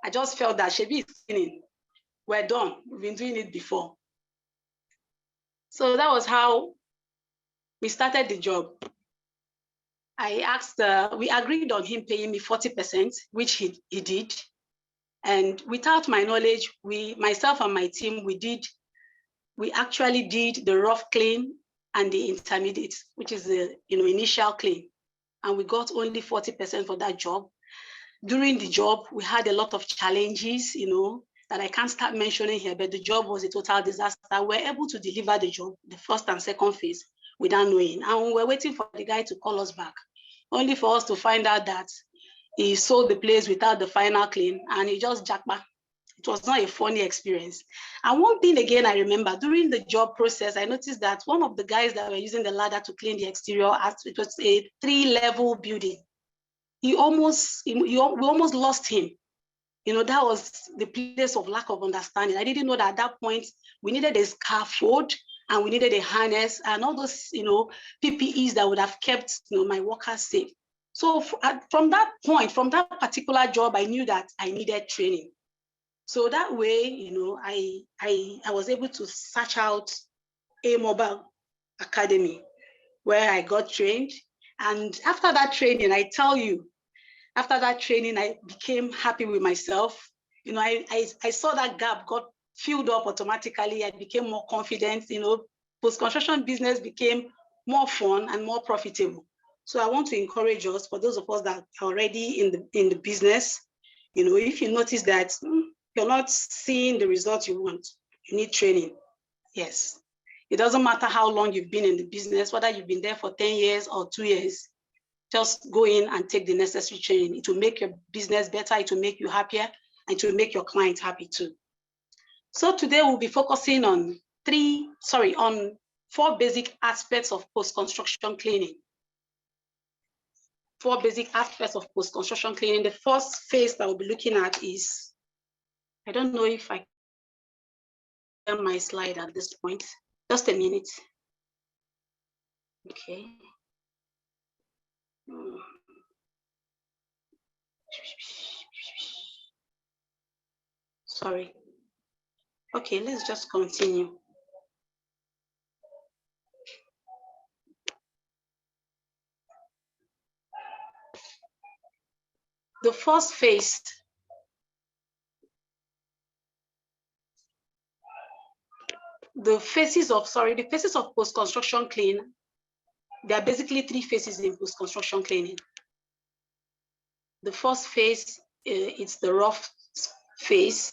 I just felt that Shebi is cleaning. We're done. We've been doing it before. So that was how we started the job. I asked, we agreed on him paying me 40%, which he did. And without my knowledge, myself and my team, we actually did the rough clean and the intermediate, which is the initial clean. And we got only 40% for that job. During the job, we had a lot of challenges, that I can't start mentioning here, but the job was a total disaster. We were able to deliver the job, the first and second phase, without knowing. And we were waiting for the guy to call us back, only for us to find out that he sold the place without the final clean, and he just jacked back. It was not a funny experience. And one thing again, I remember during the job process, I noticed that one of the guys that were using the ladder to clean the exterior, it was a 3-level building. We almost lost him. That was the place of lack of understanding. I didn't know that at that point we needed a scaffold and we needed a harness and all those, PPEs that would have kept, my workers safe. So from that point, from that particular job, I knew that I needed training. So that way, I was able to search out a mobile academy where I got trained. And after that training, I tell you, after that training, I became happy with myself. I saw that gap got filled up automatically. I became more confident. Post-construction business became more fun and more profitable. So I want to encourage us, for those of us that are already in the business, if you notice that you're not seeing the results you want, you need training. Yes. It doesn't matter how long you've been in the business, whether you've been there for 10 years or 2 years, just go in and take the necessary training. It will make your business better, it will make you happier, and it will make your clients happy too. So today we'll be focusing on 4 basic aspects of post-construction cleaning. 4 basic aspects of post-construction cleaning. The first phase that we'll be looking at is, I don't know if I can my slide at this point. Just a minute. Okay. Sorry. Okay, let's just continue. The first phase, the phases of post-construction clean, there are basically 3 phases in post-construction cleaning. The first phase, it's the rough phase.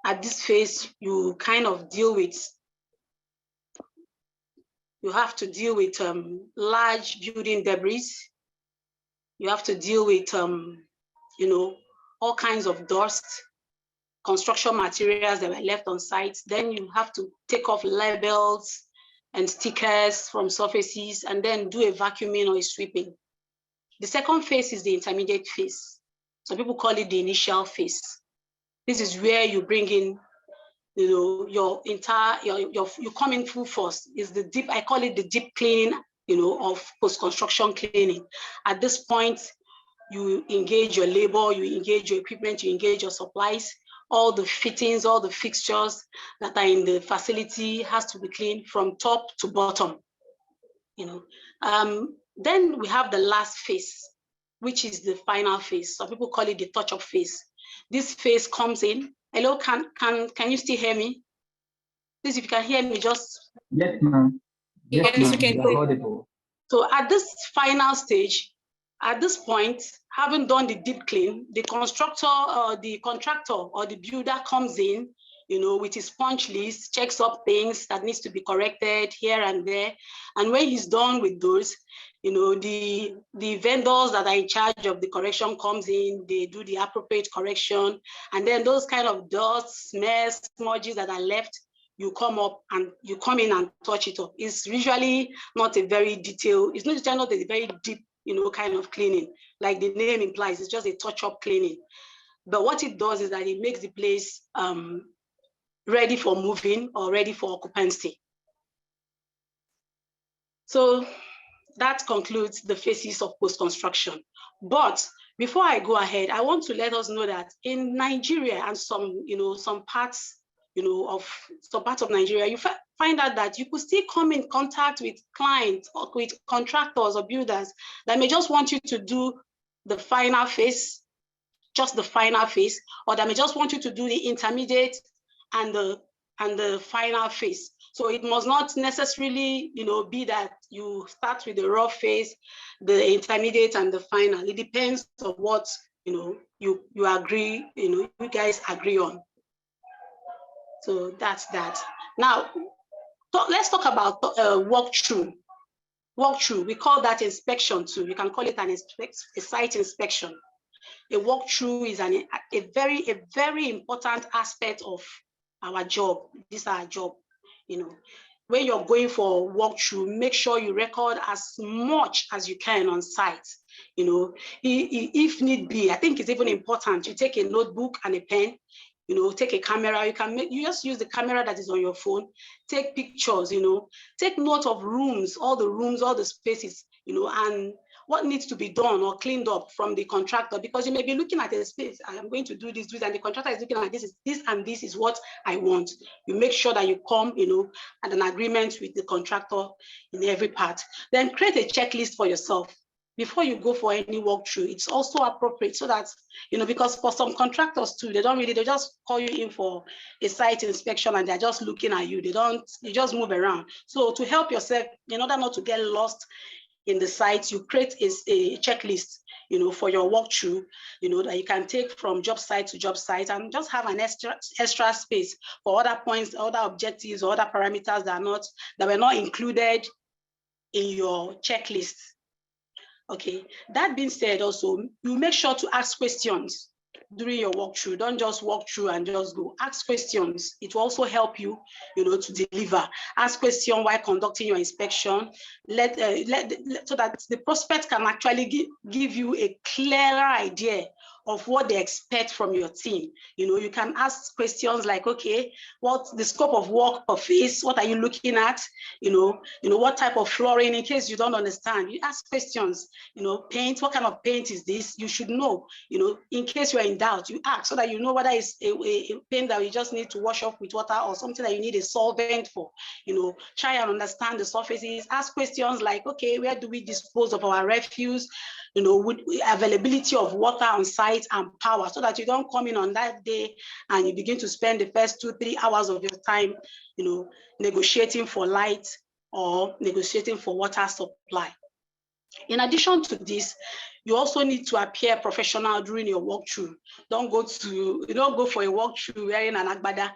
At this phase, you kind of you have to deal with large building debris. You have to deal with, all kinds of dust, construction materials that were left on site. Then you have to take off labels and stickers from surfaces and then do a vacuuming or a sweeping. The second phase is the intermediate phase. Some people call it the initial phase. This is where you bring in, you come in full force. Is the deep, I call it the deep cleaning, of post-construction cleaning. At this point, you engage your labor, you engage your equipment, you engage your supplies, all the fittings, all the fixtures that are in the facility has to be cleaned from top to bottom. Then we have the last phase, which is the final phase. Some people call it the touch-up phase. This phase comes in. Hello, can you still hear me? Please, if you can hear me, just. Yes, ma'am. Yes, ma'am. You're audible. So at this final stage, at this point, having done the deep clean, the contractor or the builder comes in, with his punch list, checks up things that needs to be corrected here and there. And when he's done with those, the vendors that are in charge of the correction comes in, they do the appropriate correction. And then those kind of dust, smears, smudges that are left, you come in and touch it up. It's usually not a very detailed, it's not a very deep, kind of cleaning. Like the name implies, it's just a touch-up cleaning. But what it does is that it makes the place ready for moving or ready for occupancy. So that concludes the phases of post-construction. But before I go ahead, I want to let us know that in Nigeria and some, some parts, of some parts of Nigeria, you find out that you could still come in contact with clients or with contractors or builders that may just want you to do the final phase, just the final phase, or that may just want you to do the intermediate and the final phase. So it must not necessarily, be that you start with the rough phase, the intermediate, and the final. It depends on what you agree, you guys agree on. So that's that. Now, let's talk about walkthrough. Walkthrough, we call that inspection too. You can call it a site inspection. A walkthrough is a very important aspect of our job. This is our job. When you're going for a walkthrough, make sure you record as much as you can on site. If need be, I think it's even important you take a notebook and a pen. Take a camera. You just use the camera that is on your phone. Take pictures. Take note of rooms, all the spaces. And what needs to be done or cleaned up from the contractor, because you may be looking at a space, I am going to do this, and the contractor is looking at this is what I want. You make sure that you come, at an agreement with the contractor in every part. Then create a checklist for yourself. Before you go for any walkthrough, it's also appropriate so that, because for some contractors too, they just call you in for a site inspection and they're just looking at you. They just move around. So to help yourself, in order not to get lost in the site, you create a checklist, for your walkthrough, that you can take from job site to job site, and just have an extra space for other points, other objectives, or other parameters that were not included in your checklist. Okay, that being said, also, you make sure to ask questions during your walkthrough. Don't just walk through and just go. Ask questions. It will also help you, to deliver. Ask questions while conducting your inspection. So that the prospect can actually give you a clearer idea of what they expect from your team. You can ask questions like, okay, what's the scope of work per phase? What are you looking at? What type of flooring, in case you don't understand. You ask questions, paint, what kind of paint is this? You should know, in case you're in doubt, you ask so that you know whether it's a paint that you just need to wash off with water or something that you need a solvent for. Try and understand the surfaces. Ask questions like, okay, where do we dispose of our refuse? With availability of water on site and power, so that you don't come in on that day and you begin to spend the first 2-3 hours of your time, negotiating for light or negotiating for water supply. In addition to this, you also need to appear professional during your walkthrough. Don't go for a walkthrough wearing an agbada,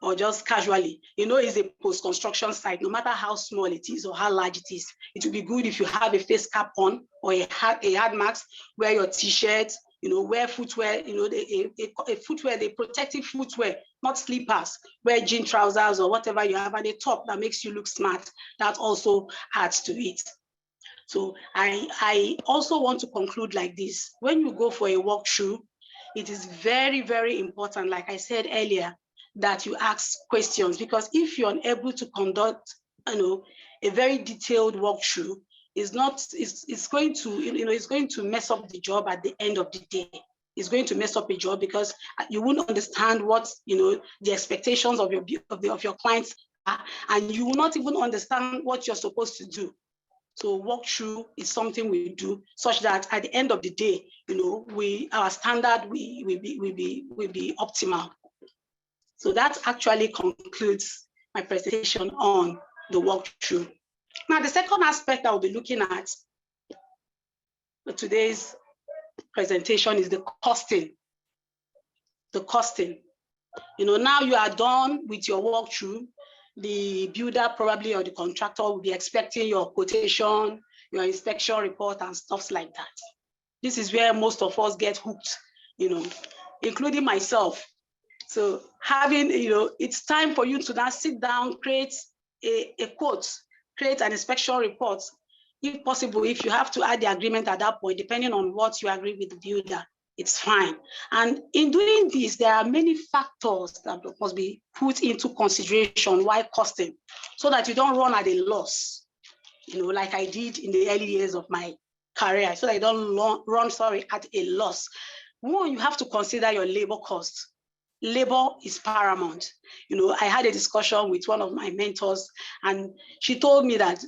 or just casually. It's a post-construction site. No matter how small it is or how large it is, it would be good if you have a face cap on or a hard mask, wear your t-shirt, wear footwear, a footwear, the protective footwear, not slippers, wear jean trousers or whatever you have, and a top that makes you look smart. That also adds to it. So I also want to conclude like this. When you go for a walkthrough, it is very, very important, like I said earlier, that you ask questions, because if you're unable to conduct, a very detailed walkthrough, it's going to mess up the job at the end of the day. It's going to mess up a job because you won't understand what, the expectations of your clients are, and you will not even understand what you're supposed to do. So walkthrough is something we do such that at the end of the day, our standard will be optimal. So that actually concludes my presentation on the walkthrough. Now, the second aspect I will be looking at for today's presentation is the costing. The costing. Now you are done with your walkthrough. The builder probably or the contractor will be expecting your quotation, your inspection report, and stuff like that. This is where most of us get hooked, including myself. So it's time for you to now sit down, create a quote, create an inspection report. If possible, if you have to add the agreement at that point, depending on what you agree with the builder, it's fine. And in doing this, there are many factors that must be put into consideration while costing, so that you don't run at a loss, like I did in the early years of my career, so that you don't run at a loss. One, you have to consider your labor costs. Labor is paramount. I had a discussion with one of my mentors, and she told me that,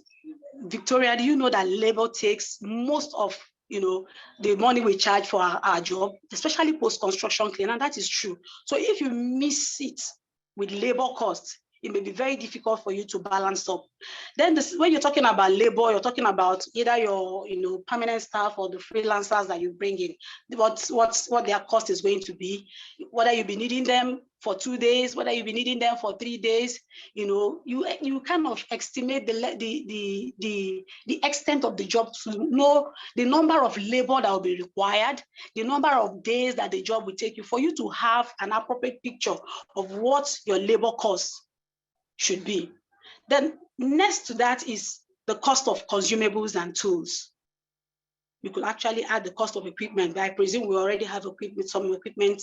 Victoria, do you know that labor takes most of the money we charge for our job, especially post-construction clean? And that is true. So if you miss it with labor costs, it may be very difficult for you to balance up. Then when you're talking about labor, you're talking about either your permanent staff or the freelancers that you bring in, what their cost is going to be, whether you be needing them for 2 days, whether you be needing them for 3 days. You kind of estimate the extent of the job to know the number of labor that will be required, the number of days that the job will take you, for you to have an appropriate picture of what your labor costs should be. Then next to that is the cost of consumables and tools. You could actually add the cost of equipment, but I presume we already have some equipment,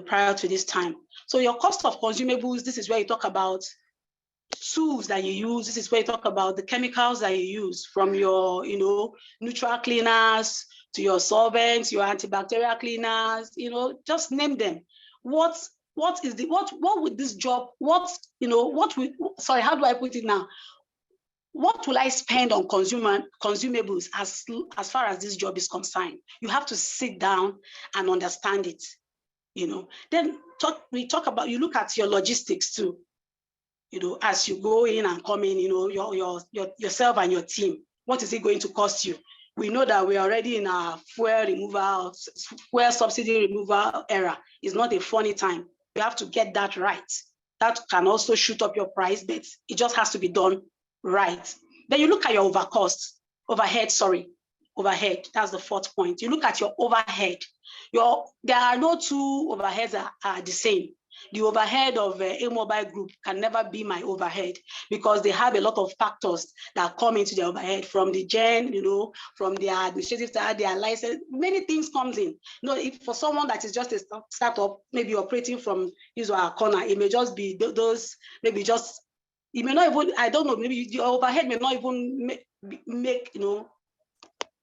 prior to this time. So your cost of consumables, this is where you talk about tools that you use. This is where you talk about the chemicals that you use, from your, neutral cleaners to your solvents, your antibacterial cleaners, just name them. What would this job, how do I put it now? What will I spend on consumables as far as this job is concerned? You have to sit down and understand it. Then you look at your logistics too. As you go in and come in, yourself and your team, what is it going to cost you? We know that we're already in a fuel subsidy removal era. It's not a funny time. You have to get that right. That can also shoot up your price, but it just has to be done right. Then you look at your overhead, that's the fourth point. You look at your overhead. There are no two overheads that are the same. The overhead of a mobile group can never be my overhead, because they have a lot of factors that come into the overhead, from the gen, from their administrative side, their license, many things comes in. If for someone that is just a startup, maybe operating from his or her corner, it may just be those, maybe just, it may not even, I don't know, maybe the overhead may not even make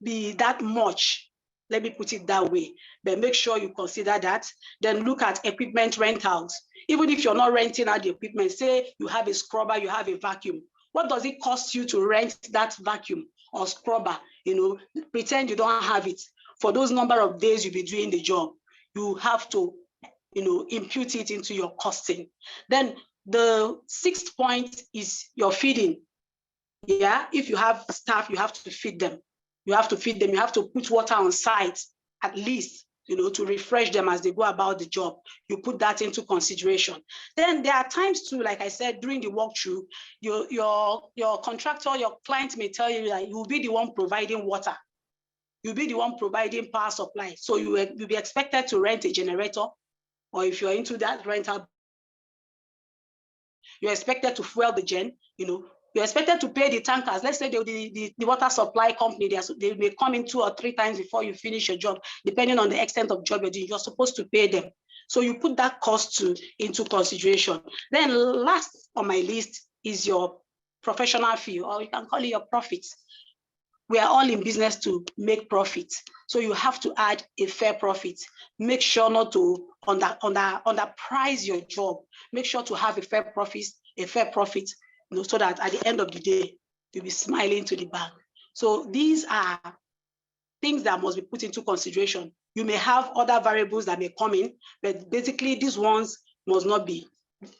be that much. Let me put it that way. But make sure you consider that. Then look at equipment rentals. Even if you're not renting out the equipment, say you have a scrubber, you have a vacuum. What does it cost you to rent that vacuum or scrubber? Pretend you don't have it. For those number of days you'll be doing the job, you have to, impute it into your costing. Then the sixth point is your feeding. Yeah, if you have staff, you have to feed them. You have to feed them. You have to put water on site, at least, to refresh them as they go about the job. You put that into consideration. Then there are times too, like I said, during the walkthrough, your contractor, your client may tell you that you'll be the one providing water. You'll be the one providing power supply. So you'll be expected to rent a generator, or if you're into that rental, you're expected to fuel the gen, you're expected to pay the tankers. Let's say the water supply company, they may come in 2 or 3 times before you finish your job, depending on the extent of job you're doing. You're supposed to pay them. So you put that cost into consideration. Then last on my list is your professional fee, or you can call it your profits. We are all in business to make profits. So you have to add a fair profit. Make sure not to underprice your job. Make sure to have a fair profit, so that at the end of the day, you'll be smiling to the bank. So these are things that must be put into consideration. You may have other variables that may come in, but basically these ones must not be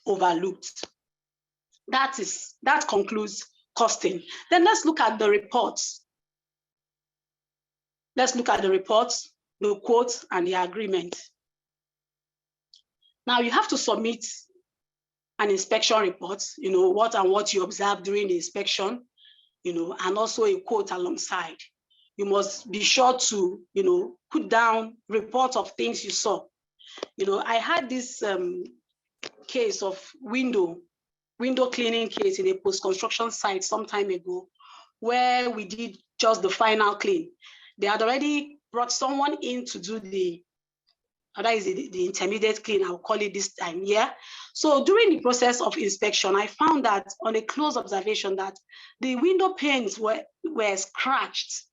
overlooked. That concludes costing. Then let's look at the reports. Let's look at the reports, the quotes, and the agreement. Now you have to submit an inspection report, what you observed during the inspection, and also a quote alongside. You must be sure to, put down reports of things you saw. I had this case of window cleaning case in a post-construction site some time ago, where we did just the final clean. They had already brought someone in to do the intermediate clean, I'll call it this time, yeah? So during the process of inspection, I found that on a close observation that the window panes were scratched.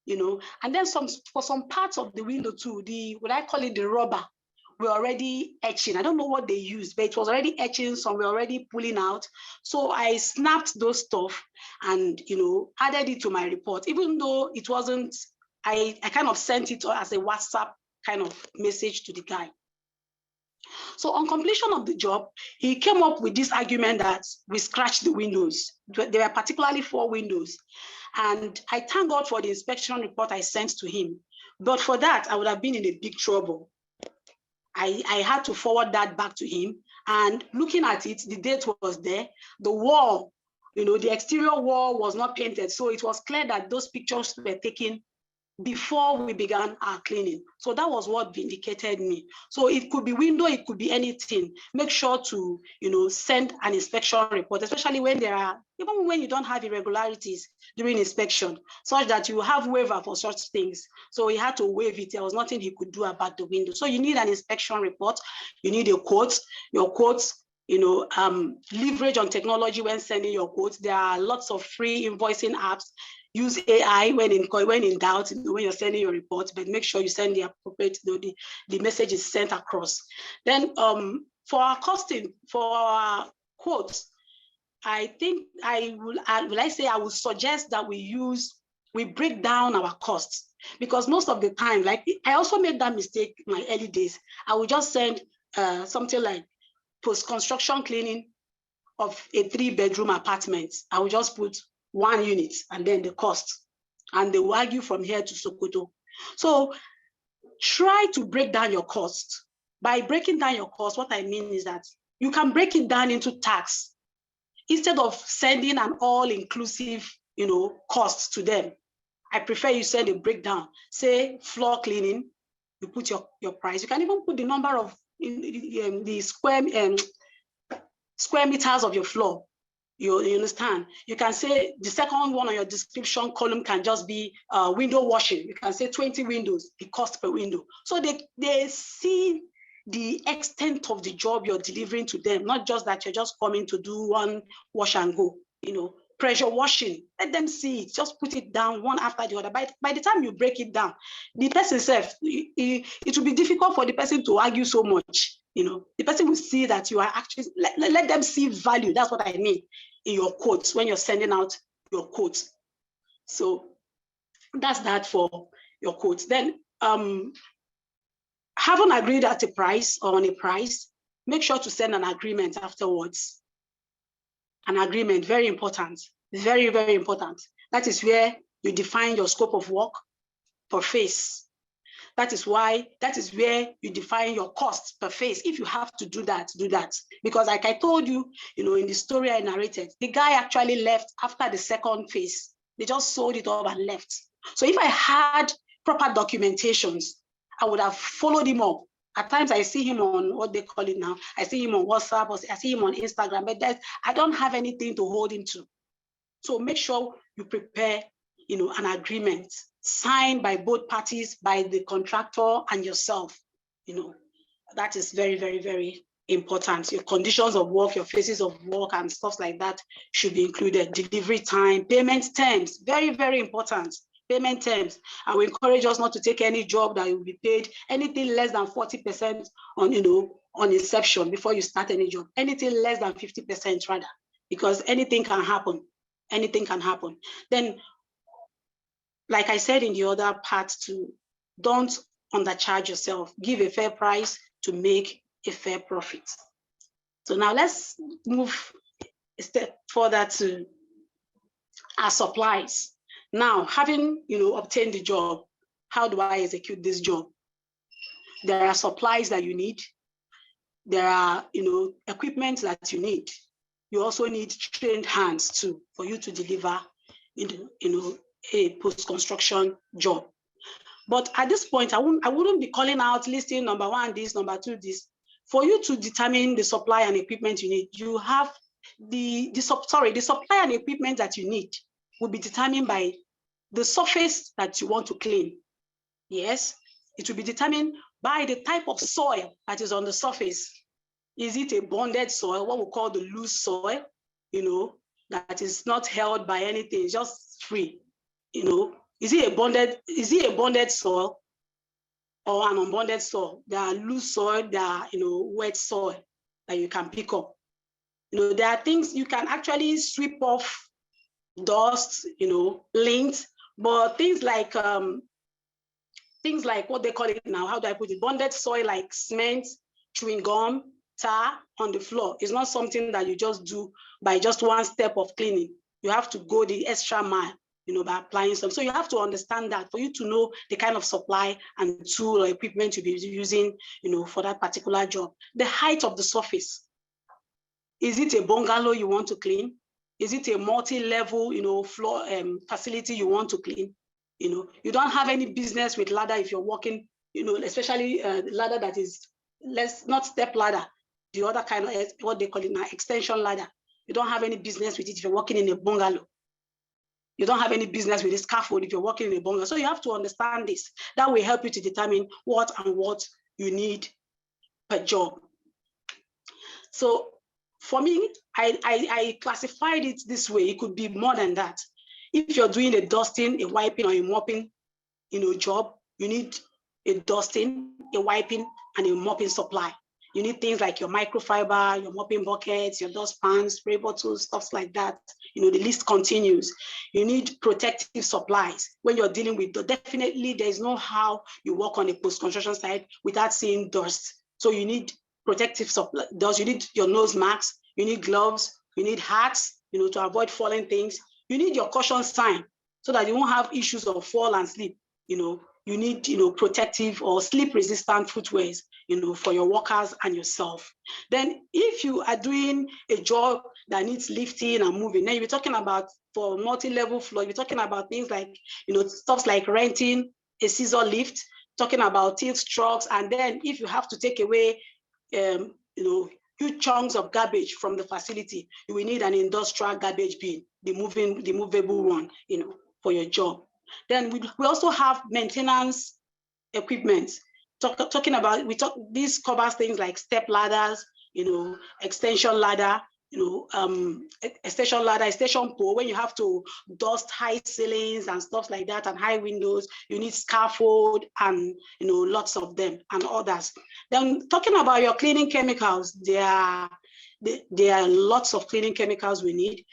and then for some parts of the window too, what I call it, the rubber, were already etching. I don't know what they used, but it was already etching, some were already pulling out. So I snapped those stuff and, added it to my report, even though it wasn't, I kind of sent it as a WhatsApp kind of message to the guy. So on completion of the job, he came up with this argument that we scratched the windows. There were particularly 4 windows. And I thank God for the inspection report I sent to him. But for that, I would have been in a big trouble. I had to forward that back to him. And looking at it, the date was there. The wall, the exterior wall was not painted. So it was clear that those pictures were taken before we began our cleaning. So that was what vindicated me. So it could be window, it could be anything. Make sure to, send an inspection report, especially when even when you don't have irregularities during inspection, such that you have waiver for such things. So he had to waive it. There was nothing he could do about the window. So you need an inspection report. You need a quote. Your quotes, leverage on technology when sending your quotes. There are lots of free invoicing apps. Use AI when in doubt, when you're sending your report, but make sure you send the appropriate, the message is sent across. Then for our costing, for our quotes, I think I will suggest that we break down our costs, because most of the time, like I also made that mistake in my early days. I would just send something like post-construction cleaning of a 3-bedroom apartment. I would just put 1 unit and then the cost, and they will argue from here to Sokoto. So try to break down your cost. By breaking down your cost, what I mean is that you can break it down into tax instead of sending an all-inclusive, cost to them. I prefer you send a breakdown. Say floor cleaning, you put your price. You can even put the number of the square meters of your floor. You understand? You can say the second one on your description column can just be window washing. You can say 20 windows, the cost per window. So they see the extent of the job you're delivering to them, not just that you're just coming to do one wash and go. Pressure washing, let them see it. Just put it down one after the other. By the time you break it down, the person self, it will be difficult for the person to argue so much. The person will see that you are actually, let them see value. That's what I mean in your quotes when you're sending out your quotes. So that's that for your quotes. Then having agreed at a price or on a price, make sure to send an agreement afterwards. An agreement, very important, very, very important. That is where you define your scope of work per phase. That is where you define your cost per phase. If you have to do that, do that. Because like I told you, in the story I narrated, the guy actually left after the second phase. They just sold it all and left. So if I had proper documentations, I would have followed him up. At times I see him on what they call it now. I see him on WhatsApp, or I see him on Instagram, but I don't have anything to hold him to. So make sure you prepare, an agreement signed by both parties, by the contractor and yourself. That is very, very, very important. Your conditions of work, your phases of work and stuff like that should be included. Delivery time, payment terms, very, very important. Payment terms. I will encourage us not to take any job that will be paid anything less than 40% on inception before you start any job. Anything less than 50% rather, because anything can happen. Anything can happen. Then, like I said in the other part too, don't undercharge yourself. Give a fair price to make a fair profit. So now let's move a step further to our supplies. Now, having obtained the job, how do I execute this job? There are supplies that you need. There are equipment that you need. You also need trained hands too for you to deliver a post-construction job. But at this point, I wouldn't be calling out listing number 1 this, number 2 this. For you to determine the supply and equipment you need, you have the supply and equipment that you need will be determined by the surface that you want to clean. Yes, it will be determined by the type of soil that is on the surface. Is it a bonded soil, what we call the loose soil, that is not held by anything, it's just free, Is it a bonded soil or an unbonded soil? There are loose soil, there are, wet soil that you can pick up. There are things you can actually sweep off dust, lint, but things like what they call it now, how do I put it? Bonded soil like cement, chewing gum, tar on the floor is not something that you just do by just one step of cleaning. You have to go the extra mile, by applying some. So you have to understand that for you to know the kind of supply and tool or equipment you'll be using, for that particular job. The height of the surface. Is it a bungalow you want to clean? Is it a multi-level, floor facility you want to clean? You don't have any business with ladder if you're working, especially ladder that is not step ladder, the other kind of what they call it now, extension ladder. You don't have any business with it if you're working in a bungalow. You don't have any business with a scaffold if you're working in a bungalow. So you have to understand this. That will help you to determine what you need per job. So for me, I classified it this way. It could be more than that. If you're doing a dusting, a wiping, or a mopping, job, you need a dusting, a wiping, and a mopping supply. You need things like your microfiber, your mopping buckets, your dustpans, spray bottles, stuff like that. The list continues. You need protective supplies. When you're dealing with definitely there's no how you work on a post-construction site without seeing dust. So you need protective supply. You need your nose masks, you need gloves, you need hats, to avoid falling things. You need your caution sign so that you won't have issues of fall and slip. You need, protective or slip-resistant footwears, for your workers and yourself. Then if you are doing a job that needs lifting and moving, then you're talking about for multi-level floor, you're talking about things like, stuff like renting a scissor lift, talking about tilt trucks, and then if you have to take away huge chunks of garbage from the facility, you will need an industrial garbage bin, the movable one, for your job. Then we also have maintenance equipment. This covers things like step ladders, extension ladder, extension pole, when you have to dust high ceilings and stuff like that and high windows, you need scaffold and lots of them and others. Then talking about your cleaning chemicals, there are lots of cleaning chemicals we need.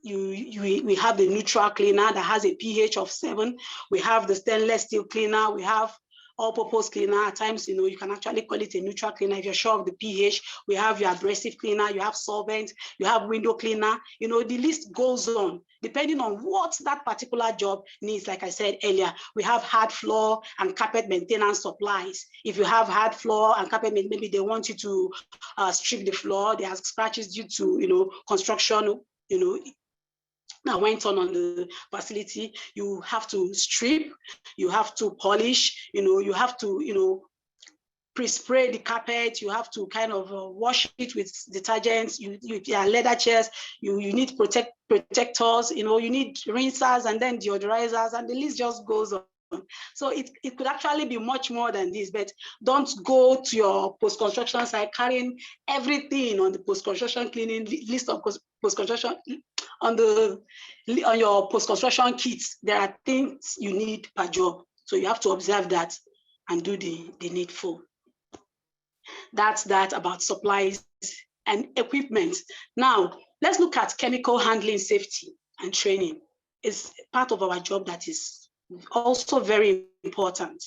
We have the neutral cleaner that has a pH of 7. We have the stainless steel cleaner. We have all-purpose cleaner. At times, you can actually call it a neutral cleaner if you're sure of the pH. We have your abrasive cleaner, you have solvent, you have window cleaner. The list goes on, depending on what that particular job needs. Like I said earlier, we have hard floor and carpet maintenance supplies. If you have hard floor and carpet, maybe they want you to strip the floor, there are scratches due to, construction, that went on the facility, you have to strip, you have to polish, you have to, pre-spray the carpet, you have to kind of wash it with detergents, leather chairs, you need protectors, you need rinsers and then deodorizers, and the list just goes on. So it could actually be much more than this, but don't go to your post-construction site carrying everything on the post-construction cleaning list of post-construction on your post-construction kits. There are things you need per job. So you have to observe that and do the needful. That's that about supplies and equipment. Now, let's look at chemical handling safety and training. It's part of our job that is also very important.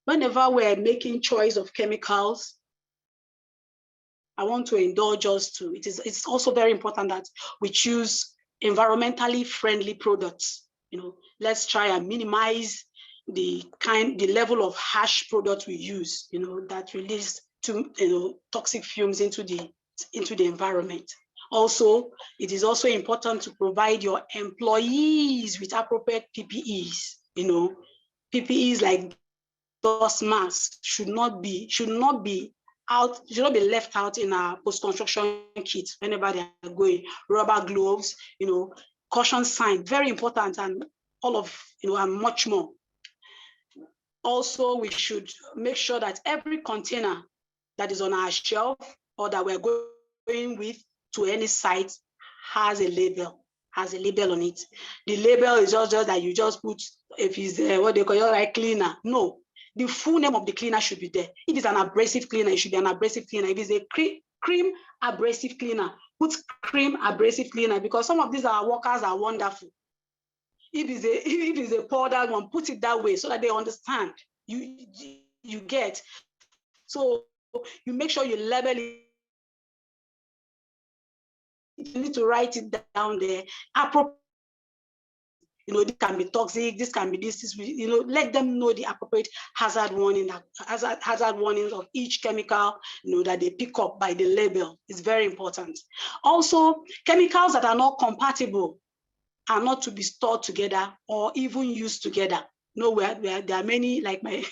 Whenever we're making choice of chemicals, I want to indulge us to, it's also very important that we choose environmentally friendly products. Let's try and minimize the level of harsh products we use, that release toxic fumes into the environment. Also, it is also important to provide your employees with appropriate PPEs. PPEs like dust masks should not be left out in our post-construction kits whenever they are going. Rubber gloves, caution sign, very important, and all of and much more. Also, we should make sure that every container that is on our shelf or that we're going with to any site has a label, has a label on it. The label is just that you just put, if it's what they call like cleaner. No, the full name of the cleaner should be there. If it's an abrasive cleaner, it should be an abrasive cleaner. If it's a cream abrasive cleaner, put cream abrasive cleaner, because some of these our workers are wonderful. If it's a powdered one, put it that way so that they understand. You get. So you make sure you label it. You need to write it down there. This can be toxic, this can be this, let them know the appropriate hazard warnings of each chemical, that they pick up by the label. It's very important. Also, chemicals that are not compatible are not to be stored together or even used together. Where there are many, like my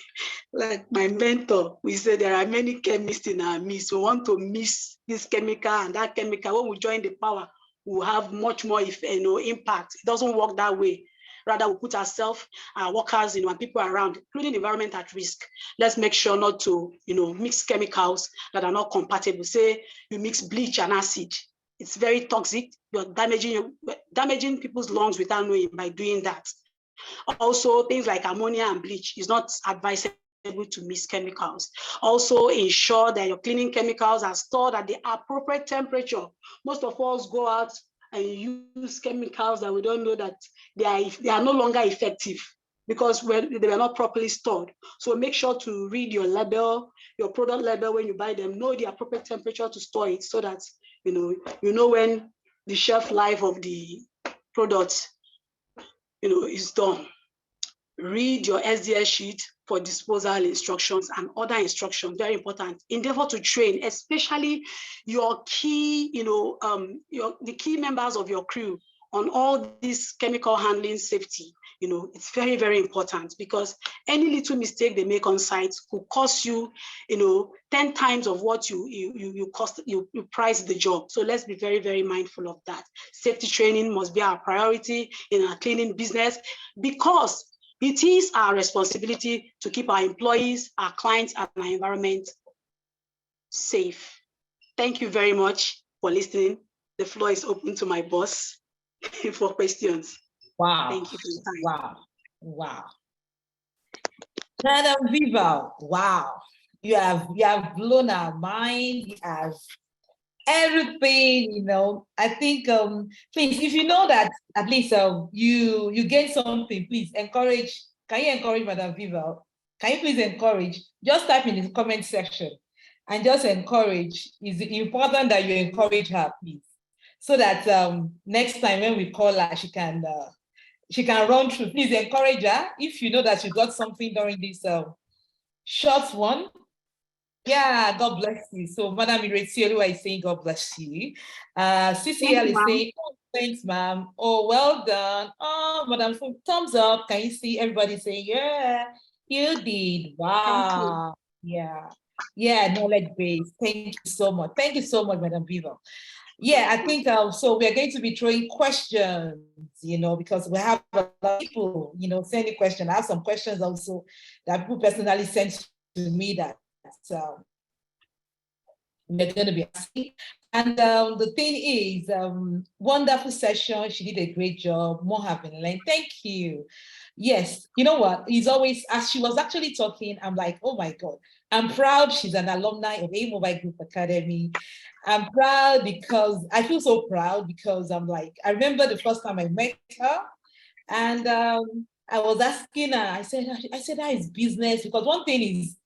mentor, we say there are many chemists in our midst. We want to mix this chemical and that chemical. When we join the power, we'll have much more impact. It doesn't work that way. Rather, we put ourselves, our workers, and people around, including the environment, at risk. Let's make sure not to, mix chemicals that are not compatible. Say you mix bleach and acid. It's very toxic. You're damaging people's lungs without knowing by doing that. Also, things like ammonia and bleach is not advisable to mix chemicals. Also, ensure that your cleaning chemicals are stored at the appropriate temperature. Most of us go out and use chemicals that we don't know that they are no longer effective because they were not properly stored. So make sure to read your label, your product label when you buy them. Know the appropriate temperature to store it so that you know when the shelf life of the product is done. Read your SDS sheet for disposal instructions and other instructions, very important. Endeavor to train, especially your key, the key members of your crew on all this chemical handling safety. It's very, very important because any little mistake they make on site could cost you, 10 times of what you price the job. So let's be very, very mindful of that. Safety training must be our priority in our cleaning business because it is our responsibility to keep our employees, our clients, and our environment safe. Thank you very much for listening. The floor is open to my boss for questions. Wow. Thank you for your time. Wow. Madam Viva, wow. You have blown our mind. You have everything, I think, please, if you know that at least you get something, please encourage. Can you encourage Madam Viva? Can you please encourage? Just type in the comment section and just encourage. It's important that you encourage her, please, so that next time when we call her, she can run through. Please encourage her if you know that you got something during this short one. Yeah, God bless you. So Madam Iretiolu is saying, God bless you. CCL is saying, oh, thanks, ma'am. Oh, well done. Oh, Madam, thumbs up. Can you see everybody saying, yeah, you did. Wow. Yeah, knowledge base. Thank you so much. Thank you so much, Madam Viva. Yeah, I think so we're going to be throwing questions, because we have a lot of people, sending questions. I have some questions also that people personally sent to me that we're going to be asking. And the thing is, wonderful session. She did a great job. More have been learned. Thank you. Yes, you know what? It's always, as she was actually talking, I'm like, oh my God, I'm proud she's an alumni of A Mobile Group Academy. I'm proud because I feel so proud because I'm like, I remember the first time I met her and I was asking her, I said, that is business, because one thing is,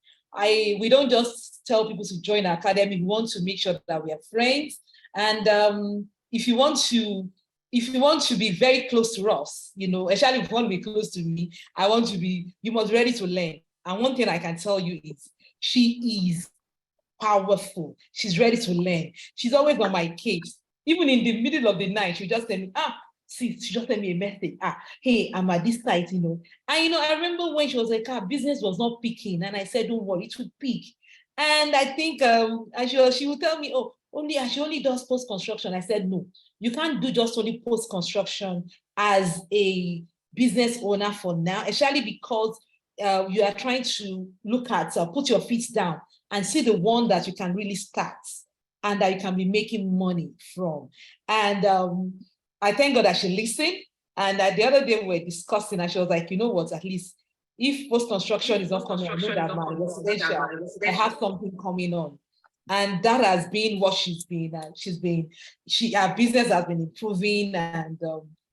we don't just tell people to join our academy. We want to make sure that we are friends. And if you want to be very close to us, especially if you want to be close to me, you must be ready to learn. And one thing I can tell you is she is powerful. She's ready to learn. She's always on my case. Even in the middle of the night, she'll just tell me, she just sent me a message. Hey, I'm at this site, And I remember when she was like, business was not peaking. And I said, don't worry, it will peak. And I think she would tell me, she only does post-construction. I said, no, you can't do just only post-construction as a business owner for now, especially because you are trying to look at, put your feet down and see the one that you can really start and that you can be making money from. And I thank God that she listened. And the other day we were discussing, and she was like, you know what, at least if post-construction is not coming, I know that my residential, I have something coming on. And that has been what she's been. Her business has been improving, and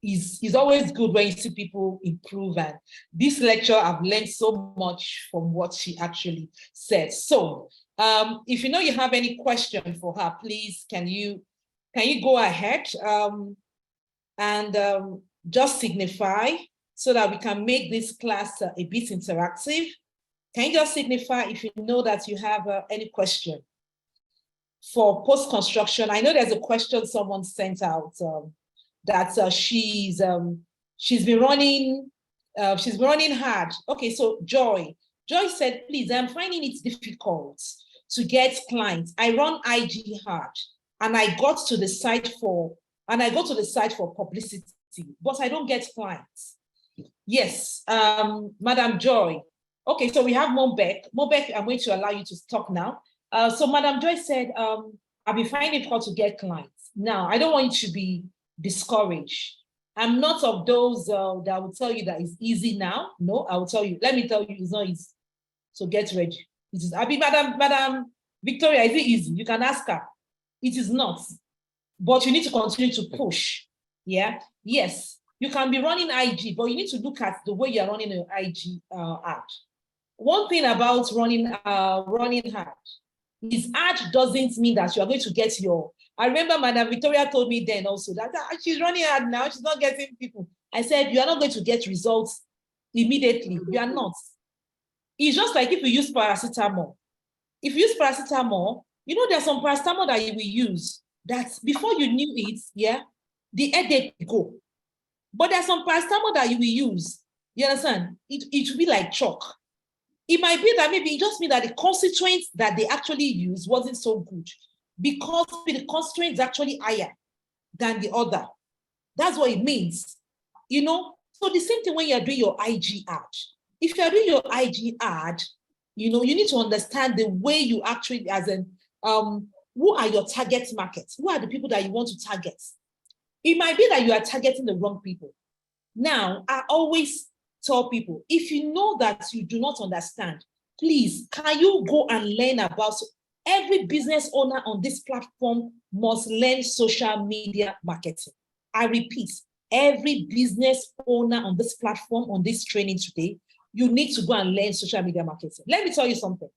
it's always good when you see people improve. And this lecture, I've learned so much from what she actually said. So if you know you have any question for her, please, can you go ahead and just signify so that we can make this class a bit interactive. Can you just signify if you know that you have any question for post-construction? I know there's a question someone sent out that she's been running hard. Okay, so Joy said, please, I'm finding it difficult to get clients. I run IG hard, and I go to the site for publicity, but I don't get clients. Yes, Madam Joy. Okay, so we have Mobek. Mobek, I'm going to allow you to talk now. So Madam Joy said, I've been finding it hard to get clients. Now, I don't want you to be discouraged. I'm not of those that will tell you that it's easy now. No, I will tell you, let me tell you, it's not easy. So get ready. It is, Madam Victoria, is it easy? You can ask her. It is not. But you need to continue to push. Yeah. Yes. You can be running IG, but you need to look at the way you're running an IG ad. One thing about running ad is ad doesn't mean that you are going to get your. I remember Madam Victoria told me then also that she's running ad now, she's not getting people. I said, you are not going to get results immediately. You are not. It's just like if you use paracetamol. If you use paracetamol, you know there's some paracetamol that you will use that before you knew it, yeah, the headache go. But there's some paracetamol that you will use, you understand? It will be like chalk. It might be that maybe it just means that the constituents that they actually use wasn't so good because the constituents actually higher than the other. That's what it means, you know? So the same thing when you're doing your IG ad. If you're doing your IG ad, you know, you need to understand the way you actually, as in, who are your target markets? Who are the people that you want to target? It might be that you are targeting the wrong people. Now, I always tell people, if you know that you do not understand, please, can you go and learn about every business owner on this platform must learn social media marketing. I repeat, every business owner on this platform, on this training today, you need to go and learn social media marketing. Let me tell you something.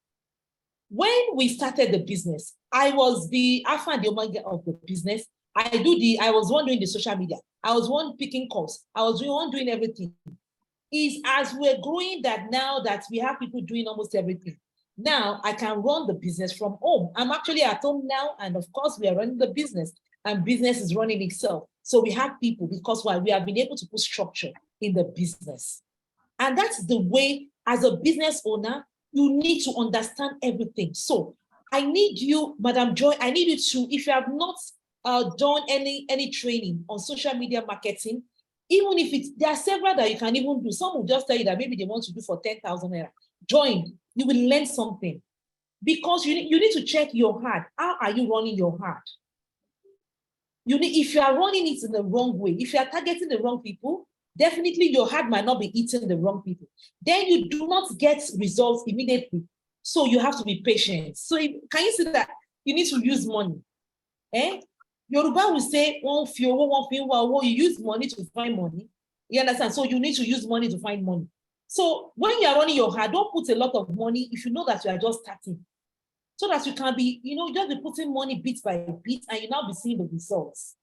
When we started the business, I was the alpha and the omega of the business. I was one doing the social media. I was one picking calls. I was one doing everything. It's as we're growing that now that we have people doing almost everything. Now I can run the business from home. I'm actually at home now, and of course we are running the business, and business is running itself. So we have people because why? We have been able to put structure in the business. And that's the way, as a business owner, you need to understand everything. So I need you, Madam Joy, I need you to, if you have not done any training on social media marketing, even if there are several that you can even do. Some will just tell you that maybe they want to do for 10,000 naira. Join, you will learn something. Because you need to check your heart. How are you running your heart? If you are running it in the wrong way, if you are targeting the wrong people, definitely your heart might not be eating the wrong people. Then you do not get results immediately. So you have to be patient. So can you see that you need to use money? Yoruba will say, you use money to find money. You understand? So you need to use money to find money. So when you are running your heart, don't put a lot of money if you know that you are just starting. So that you can be, just be putting money bit by bit and you now be seeing the results.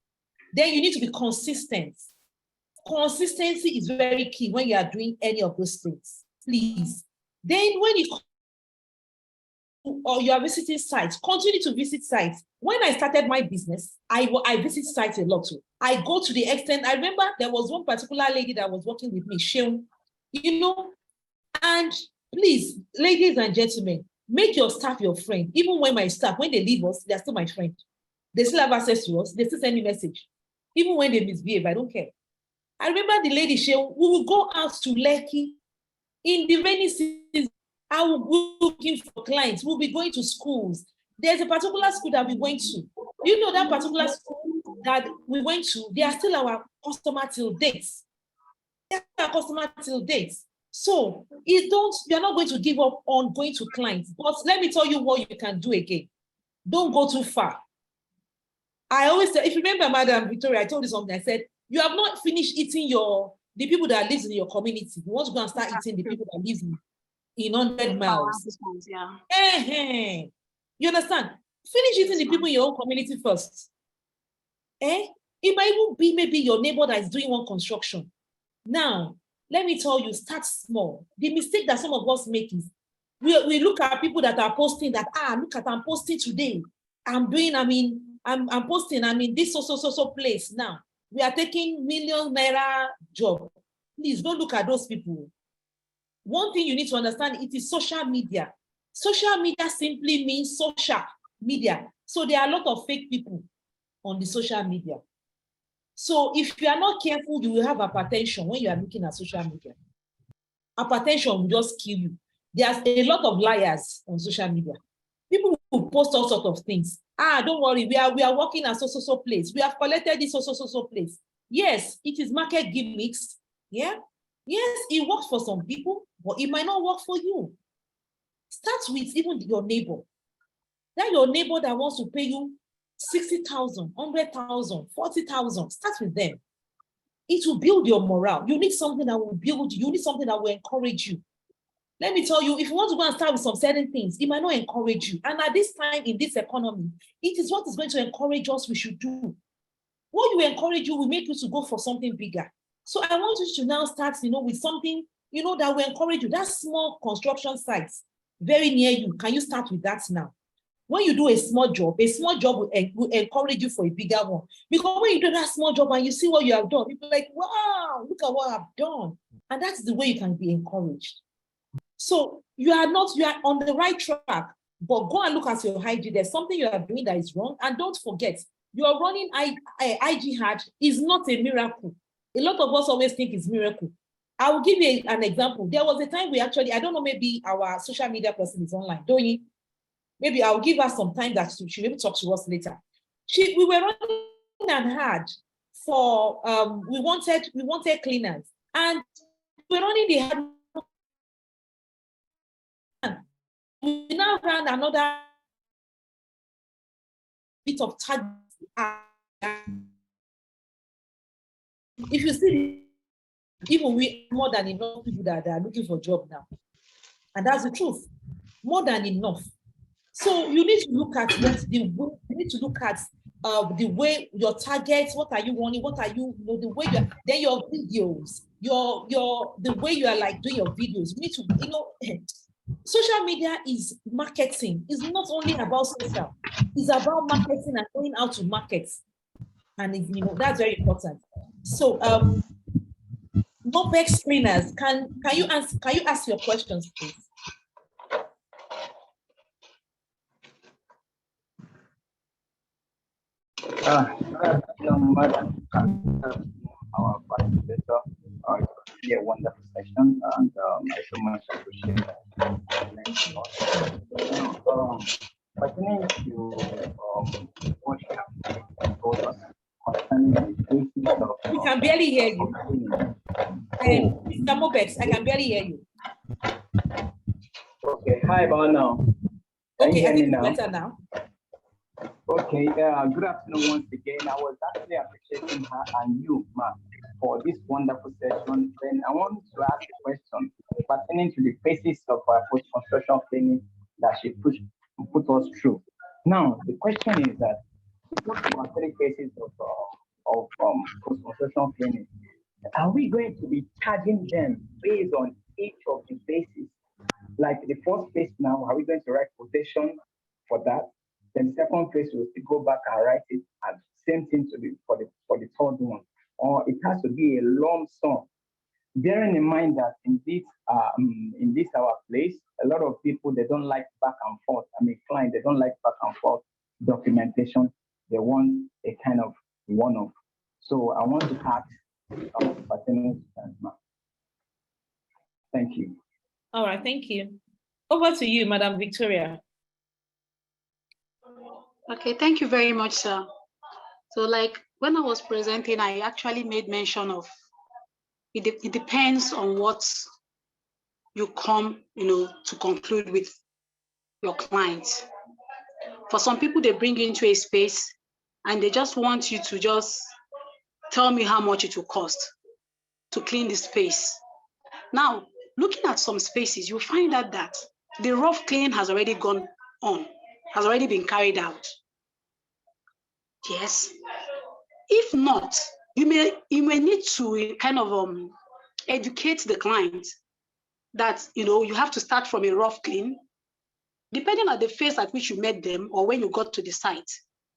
Then you need to be consistent. Consistency is very key when you are doing any of those things, please. Then when you are visiting sites, continue to visit sites. When I started my business, I visit sites a lot too. I go to the extent, I remember there was one particular lady that was working with me, Sheung, and please, ladies and gentlemen, make your staff your friend. Even when my staff, when they leave us, they're still my friend. They still have access to us. They still send me message. Even when they misbehave, I don't care. I remember the lady, we will go out to Lekki in the rainy season. I will be looking for clients. We'll be going to schools. There's a particular school that we're going to. You know that particular school, that we went to, they are still our customer till dates. They are our customer till dates. So you are not going to give up on going to clients. But let me tell you what you can do again. Don't go too far. I always say, if you remember, Madam Victoria, I told you something. I said, you have not finished eating the people that lives in your community. You want to go and start eating the people that live in 100 miles. Yeah. You understand? Finish eating the people in your own community first. It might even be maybe your neighbor that is doing one construction. Now, let me tell you, start small. The mistake that some of us make is we look at people that are posting that, look at, I'm posting today. I'm posting, this so place now. We are taking million naira job. Please don't look at those people. One thing you need to understand, it is social media. Social media simply means social media. So there are a lot of fake people on the social media. So if you are not careful, you will have hypertension when you are looking at social media. Hypertension will just kill you. There's a lot of liars on social media. People who post all sorts of things. Don't worry, we are working at so place. We have collected this so place. Yes, it is market gimmicks. Yeah. Yes, it works for some people, but it might not work for you. Start with even your neighbor. That your neighbor that wants to pay you 60,000, 100,000, 40,000, start with them. It will build your morale. You need something that will build you. You need something that will encourage you. Let me tell you, if you want to go and start with some certain things, it might not encourage you. And at this time in this economy, it is what is going to encourage us we should do. What you encourage you will make you to go for something bigger. So I want you to now start, with something, that will encourage you. That small construction sites very near you. Can you start with that now? When you do a small job will encourage you for a bigger one. Because when you do that small job and you see what you have done, you're like, wow, look at what I've done. And that's the way you can be encouraged. So you are on the right track, but go and look at your IG. There's something you are doing that is wrong. And don't forget, you're running IG hard is not a miracle. A lot of us always think it's miracle. I will give you an example. There was a time we actually, I don't know, maybe our social media person is online, don't you? Maybe I'll give her some time that she'll maybe talk to us later. We were running and hard for, we wanted cleaners. And we're running the hard. We now ran another bit of target. If you see, even we more than enough people that are looking for a job now. And that's the truth. More than enough. So you need to look at the way your targets, what are you wanting, what are you, the way you are, then your videos, the way you are like doing your videos. You need to, social media is marketing. It's not only about social. It's about marketing and knowing how to market. And that's very important. So Mopex screeners, can you ask your questions, please? Madam, our participator, it's really a wonderful session, and I so much appreciate that. Pertaining to what you have told us concerning the basis of. We can barely hear you. Mr. Mopex, I can barely hear you. Okay, hi, about now. Okay, I think it's better now. Okay, good afternoon once again. I was actually appreciating her and you, ma'am, for this wonderful session. Then I want to ask a question pertaining to the basis of post-construction planning that she put us through. Now, the question is that what are three phases of post-construction planning? Are we going to be charging them based on each of the bases? Like the first phase now, are we going to write quotation for that? Then second phase, we'll go back and write it, and same thing for the third one. Or it has to be a lump sum. Bearing in mind that in this our place, a lot of people, they don't like back and forth. Clients, they don't like back and forth documentation. They want a kind of one-off. So I want to ask thank you. All right, thank you. Over to you, Madam Victoria. Okay, thank you very much, sir. So like when I was presenting, I actually made mention of it depends on what you come, to conclude with your clients. For some people, they bring you into a space and they just want you to just tell me how much it will cost to clean the space. Now, looking at some spaces, you find out that the rough clean has already gone on, has already been carried out. Yes. If not, you may need to kind of educate the client that you have to start from a rough clean. Depending on the phase at which you met them or when you got to the site,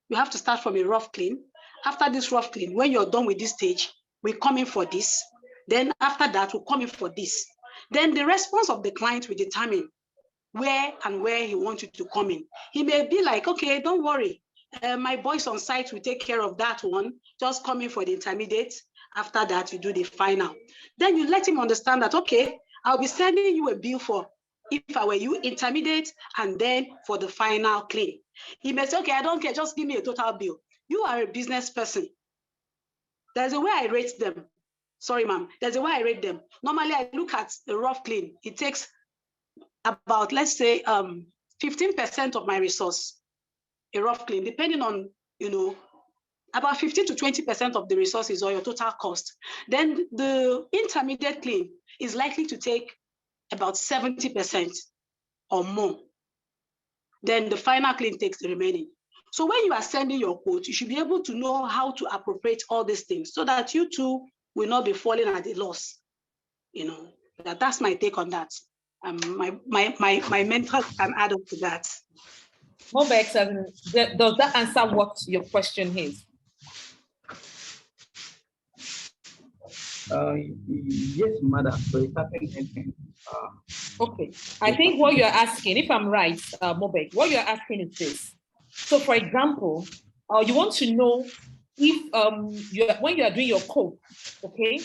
you have to start from a rough clean. After this rough clean, when you're done with this stage, we come in for this. Then after that, we'll come in for this. Then the response of the client will determine where he wants you to come in. He may be like, okay, don't worry. My boys on site will take care of that one. Just come in for the intermediate. After that, you do the final. Then you let him understand that, okay, I'll be sending you a bill for, if I were you, intermediate, and then for the final clean. He may say, okay, I don't care, just give me a total bill. You are a business person. There's a way I rate them. Sorry, ma'am. There's a way I rate them. Normally, I look at the rough clean. It takes about, let's say, 15% of my resource, a rough clean, depending on, about 15 to 20% of the resources or your total cost. Then the intermediate clean is likely to take about 70% or more. Then the final clean takes the remaining. So when you are sending your quote, you should be able to know how to appropriate all these things so that you too will not be falling at a loss. That's my take on that. My mentor can add up to that. Mobex, does that answer what your question is? Yes, madam. So it's happening. Okay. I think what you're asking, if I'm right, Mobex, what you're asking is this. So, for example, you want to know if when you are doing your quote, okay?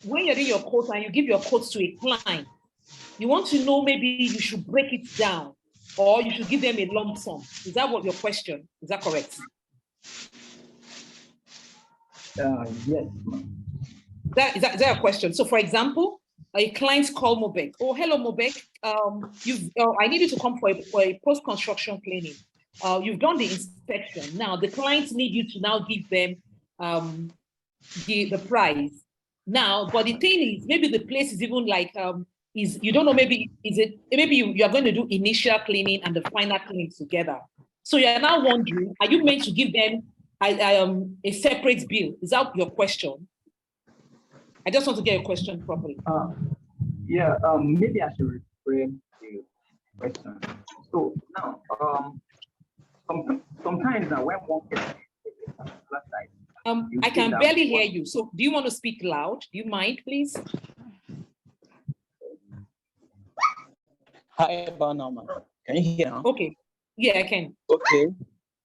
When you're doing your quote and you give your quotes to a client, you want to know maybe you should break it down or you should give them a lump sum. Is that what your question? Is that correct? Yes. Is that a question? So, for example, a client call Mobek. Oh, hello, Mobek. I need you to come for a post-construction cleaning. You've done the inspection. Now, the clients need you to now give them the price. Now, but the thing is, maybe the place is even like you don't know, maybe you are going to do initial cleaning and the final cleaning together. So you're now wondering, are you meant to give them a separate bill? Is that your question? I just want to get your question properly. Yeah, maybe I should reframe the question. So now, sometimes when one person I can barely hear you. So do you want to speak loud? Do you mind, please? Hi, about now, man. Can you hear now? Okay. Yeah, I can. Okay.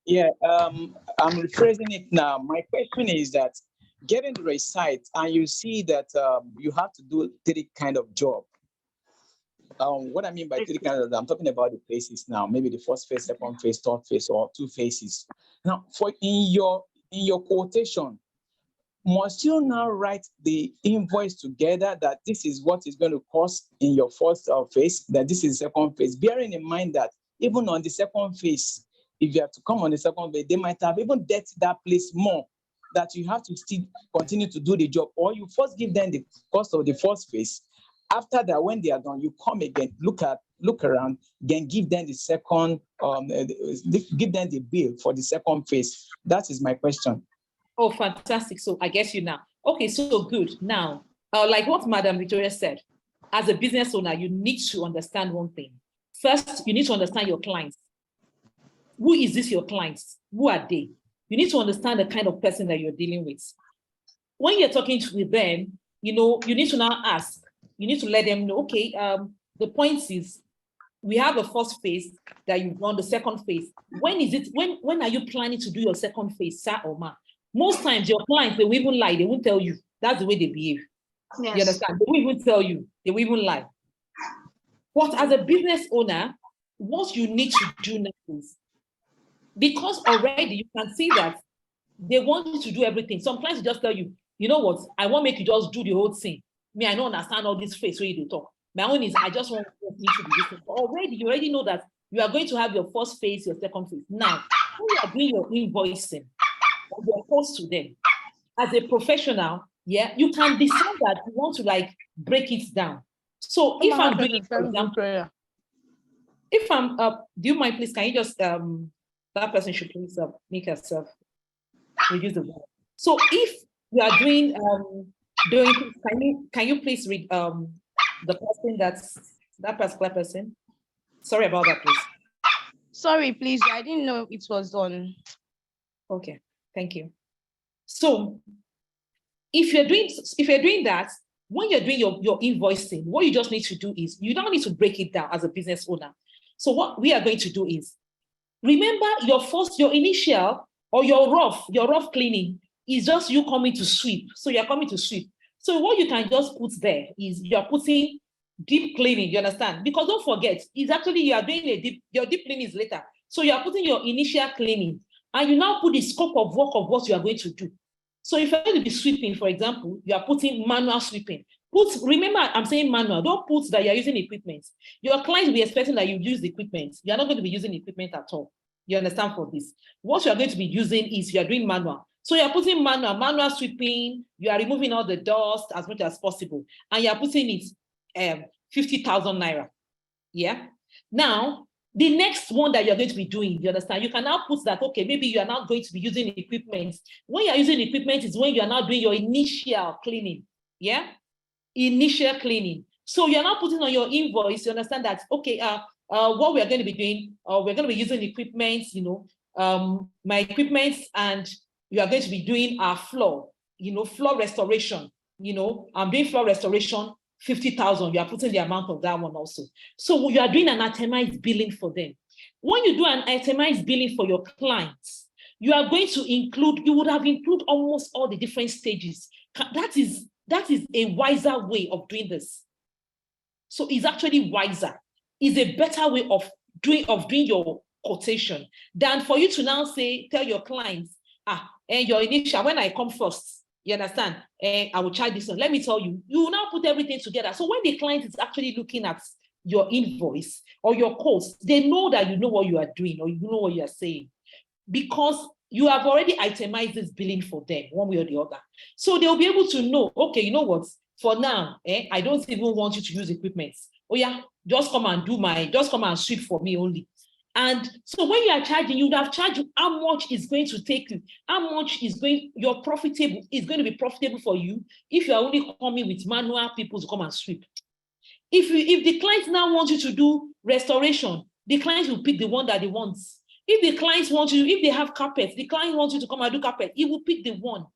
Yeah, I'm rephrasing it now. My question is that getting to a site and you see that you have to do 3 kind of job. What I mean by 3 kind of, I'm talking about the phases now, maybe the first phase, second phase, third phase, or 2 phases. Now, in your quotation, must you now write the invoice together that this is what is going to cost in your first phase, that this is second phase, bearing in mind that even on the second phase, if you have to come on the second phase, they might have even debt that place more, that you have to still continue to do the job, or you first give them the cost of the first phase. After that, when they are done, you come again, look around, then give them the second, give them the bill for the second phase. That is my question. Oh, fantastic. So I guess you now. Okay, so good. Now, like what Madam Victoria said, as a business owner, you need to understand one thing. First, you need to understand your clients. Who is this your clients? Who are they? You need to understand the kind of person that you're dealing with. When you're talking with them, you need to now ask. You need to let them know, okay, the point is, we have a first phase that you've done, the second phase. When are you planning to do your second phase, sir or ma? Most times your clients, they will even lie, they won't tell you. That's the way they behave. Yes. You understand? They will even tell you, they will even lie. But as a business owner, what you need to do now is, because already you can see that they want you to do everything. Some clients will just tell you, you know what, I want make you just do the whole thing. Me, I don't understand all this face where you talk. My own is I just want you to do this thing. But already, you already know that you are going to have your first phase, your second phase. Now, when you are doing your invoicing, you're opposed to them. As a professional, yeah, you can decide that you want to like break it down. So if I'm doing, for example, if I'm do you mind, please, can you just that person should please make herself reduce the volume. So if you are doing can you please read the person that particular person? Sorry about that, please. Sorry, please. I didn't know it was on. Okay, thank you. So if you're doing that, when you're doing your invoicing, what you just need to do is you don't need to break it down as a business owner. So what we are going to do is remember your initial or your rough cleaning is just you coming to sweep. So you're coming to sweep. So what you can just put there is you're putting deep cleaning, you understand? Because don't forget, it's actually you are doing your deep cleaning is later. So you are putting your initial cleaning and you now put the scope of work of what you are going to do. So if you're going to be sweeping, for example, you are putting manual sweeping. Remember, I'm saying manual. Don't put that you're using equipment. Your client will be expecting that you use the equipment. You're not going to be using equipment at all. You understand for this? What you're going to be using is you're doing manual. So you're putting manual sweeping. You are removing all the dust as much as possible. And you're putting it 50,000 naira. Yeah. Now, the next one that you're going to be doing, you understand? You can now put that, okay, maybe you are now going to be using equipment. When you're using equipment is when you are now doing your initial cleaning. Yeah. Initial cleaning. So you're now putting on your invoice, you understand that, okay, what we're going to be doing, we're going to be using equipment, my equipment, and you are going to be doing our floor, floor restoration, I'm doing floor restoration, 50,000, you are putting the amount of that one also. So you are doing an itemized billing for them. When you do an itemized billing for your clients, you are going to you would have included almost all the different stages. That is a wiser way of doing this. So it's actually wiser. It's a better way of doing your quotation than for you to now tell your clients, your initial, when I come first, you understand? I will charge this one. Let me tell you, you will now put everything together. So when the client is actually looking at your invoice or your cost, they know that you know what you are doing or you know what you are saying, because you have already itemized this billing for them one way or the other. So they'll be able to know, okay, you know what, for now, I don't even want you to use equipment. Oh yeah, just come and sweep for me only. And so when you are charging, you would have charged how much is going to take you, how much is going to be profitable for you if you are only coming with manual people to come and sweep. If the client now wants you to do restoration, the client will pick the one that they want. If the clients want you, if they have carpet, the client wants you to come and do carpet, he will pick the one.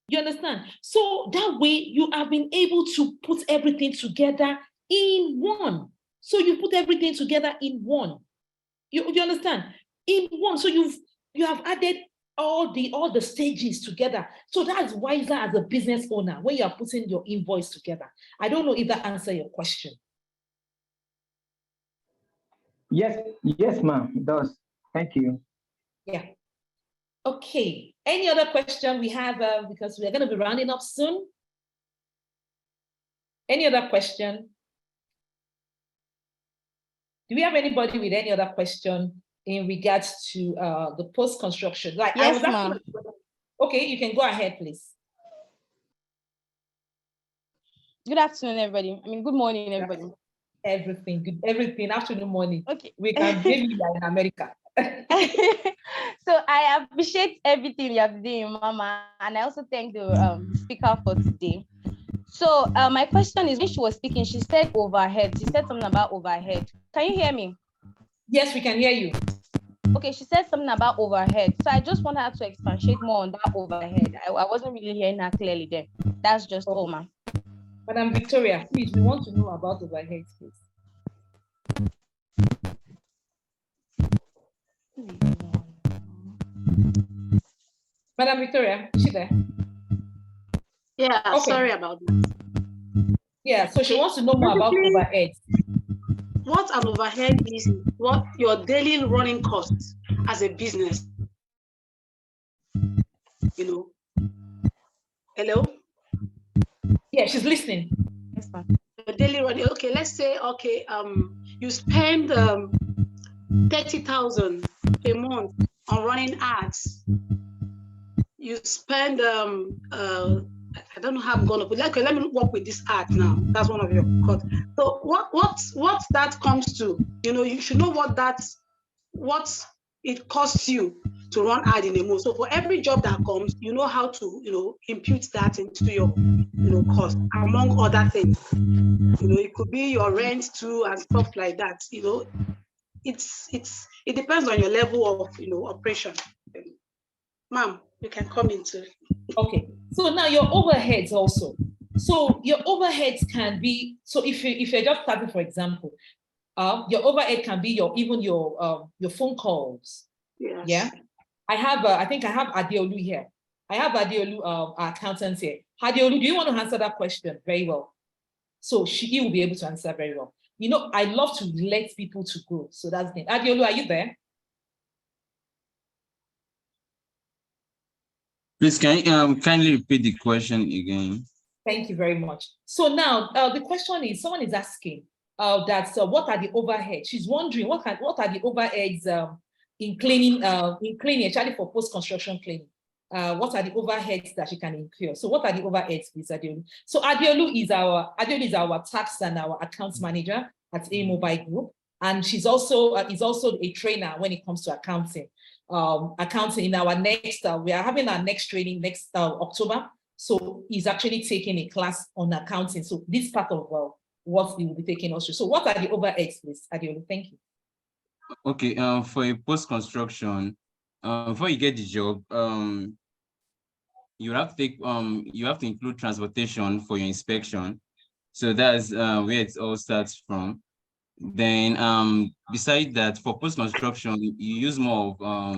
You understand? So that way you have been able to put everything together in one. So you put everything together in one. You understand? In one. So you have added all the stages together. So that's wiser as a business owner when you are putting your invoice together. I don't know if that answers your question. Yes, ma'am, it does. Thank you. Yeah. Okay. Any other question we have, because we're going to be rounding up soon? Any other question? Do we have anybody with any other question in regards to the post-construction? Like, yes, ma'am. Okay, you can go ahead, please. Good afternoon, everybody. Good morning, everybody. Everything, afternoon, morning. Okay. We can maybe in America. So I appreciate everything you have doing, Mama, and I also thank the speaker for today. So my question is, when she was speaking, she said overhead. She said something about overhead. Can you hear me? Yes, we can hear you. Okay, she said something about overhead. So I just want her to expatiate more on that overhead. I wasn't really hearing her clearly there. That's just all, ma'am. Madam Victoria, please, we want to know about overhead, please. Madam Victoria, is she there? Yeah, okay. Sorry about that. Yeah, so she wants to know more about overhead. What an overhead is, what your daily running costs as a business. Hello? Yeah, she's listening. Yes, ma'am. Your daily running. Okay, let's say, okay, you spend 30,000 a month on running ads. You spend I don't know how I'm gonna put. Okay, let me work with this ad now. That's one of your costs. So what that comes to? You should know what it costs you to run ad in a month. So for every job that comes, you know how to impute that into your cost, among other things. It could be your rent too and stuff like that. It depends on your level of operation. Ma'am, you can come into. Okay, so now your overheads also. So your overheads can be, so if you're just starting, for example, your overhead can be your phone calls. Yes. Yeah. I think I have Adeolu here. I have Adeolu, our accountant here. Adeolu, do you want to answer that question very well? So he will be able to answer very well. I love to let people to grow. So that's the thing. Adeolu, are you there? Please, can you kindly repeat the question again? Thank you very much. So now the question is, someone is asking what are the overheads? She's wondering what are the overheads in cleaning, actually for post-construction cleaning. What are the overheads that she can incur? So what are the overheads, please, Adeolu? So Adeolu is our tax and our accounts manager at A Mobile Group. And she's also a trainer when it comes to accounting. Accounting in our next, we are having our next training next October. So he's actually taking a class on accounting. So this part of what he will be taking also. So what are the overheads, please, Adeolu? Thank you. Okay, for a post-construction, before you get the job, you have to include transportation for your inspection. So that's where it all starts from. Then besides that, for post-construction, you use more of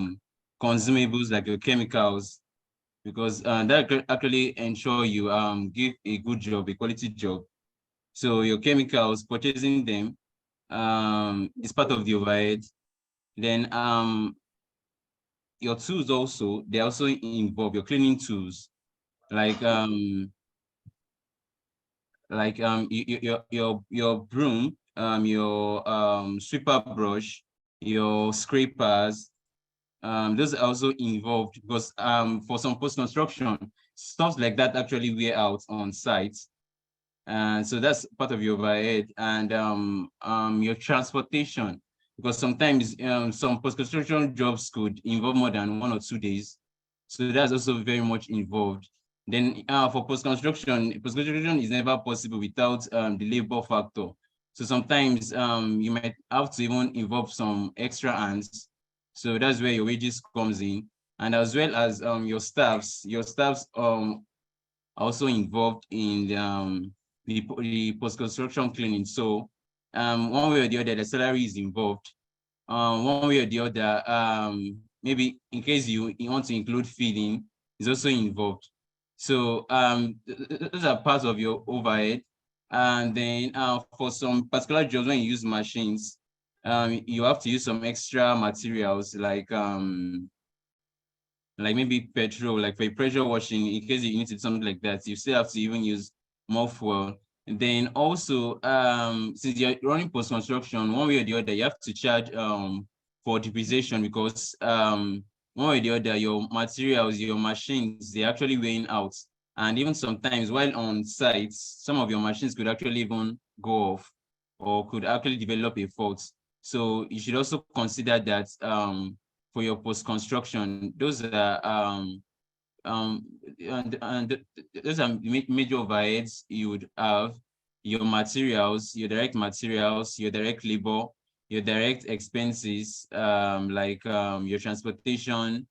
consumables like your chemicals, because that actually ensure you give a good job, a quality job. So your chemicals, purchasing them is part of the overhead. Then your tools also, they also involve your cleaning tools, like your broom, your sweeper brush, your scrapers. Those are also involved because for some post-construction, stuff like that actually wear out on site. And so that's part of your overhead. And your transportation, because sometimes some post-construction jobs could involve more than 1 or 2 days. So that's also very much involved. Then for post-construction is never possible without the labor factor. So sometimes you might have to even involve some extra hands. So that's where your wages comes in. And as well as your staffs also involved in the post-construction cleaning. So one way or the other, the salary is involved. One way or the other, maybe in case you want to include feeding, is also involved. So those are parts of your overhead. And then for some particular jobs, when you use machines, you have to use some extra materials like maybe petrol, like for pressure washing, in case you need to do something like that, you still have to even use more fuel. And then also, since you're running post-construction, one way or the other, you have to charge for depreciation, because one way or the other, your materials, your machines, they're actually weighing out. And even sometimes while on sites, some of your machines could actually even go off or could actually develop a fault. So you should also consider that for your post-construction. Those are those are major overheads you would have: your materials, your direct materials, your direct labor, your direct expenses, like your transportation,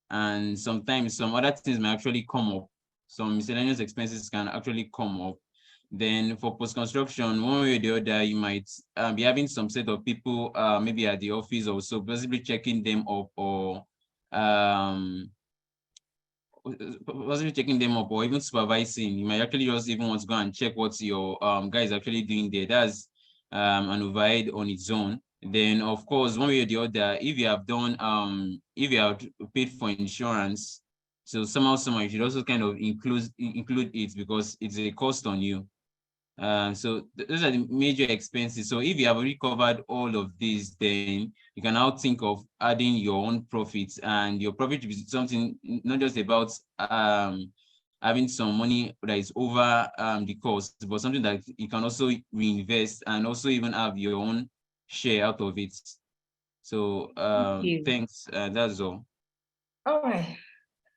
and sometimes some other things may actually come up. Some miscellaneous expenses can actually come up. Then for post-construction, one way or the other, you might be having some set of people maybe at the office also, possibly checking them up, or possibly checking them up, or even supervising. You might actually just even want to go and check what your guy is actually doing there. That's an overhead on its own. Then of course, one way or the other, if you have done if you have paid for insurance, So somehow you should also kind of include it because it's a cost on you. So those are the major expenses. So if you have already covered all of these, then you can now think of adding your own profits, and your profit will be something not just about having some money that is over the cost, but something that you can also reinvest and also even have your own share out of it. So thanks. That's all. All right.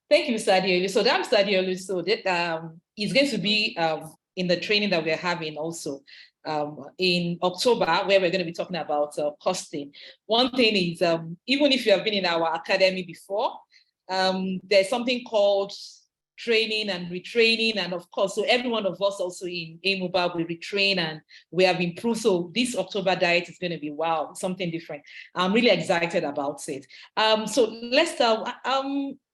Thank you, Mr. Adiolu. So that Mr. Adiolu, so that is going to be in the training that we're having also in October, where we're going to be talking about costing. One thing is, even if you have been in our academy before, there's something called training and retraining, and of course, so every one of us also in A-Mobile will retrain and we have improved. So this October diet is going to be wow, something different. I'm really excited about it. So let's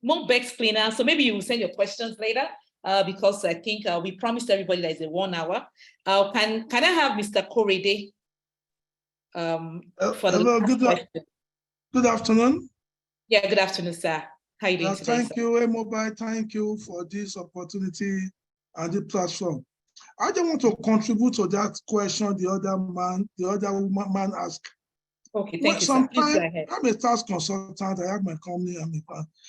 more Bex cleaner. So maybe you will send your questions later because I think we promised everybody that is a 1 hour. Can I have Mr. Korede? For hello, good afternoon. Yeah, good afternoon, sir. How are you doing today? Thank you, A-Mobile. Thank you for this opportunity and the platform. I just want to contribute to that question the other man asked. Okay, thank you, sir. Please go ahead. I'm a tax consultant. I have my company.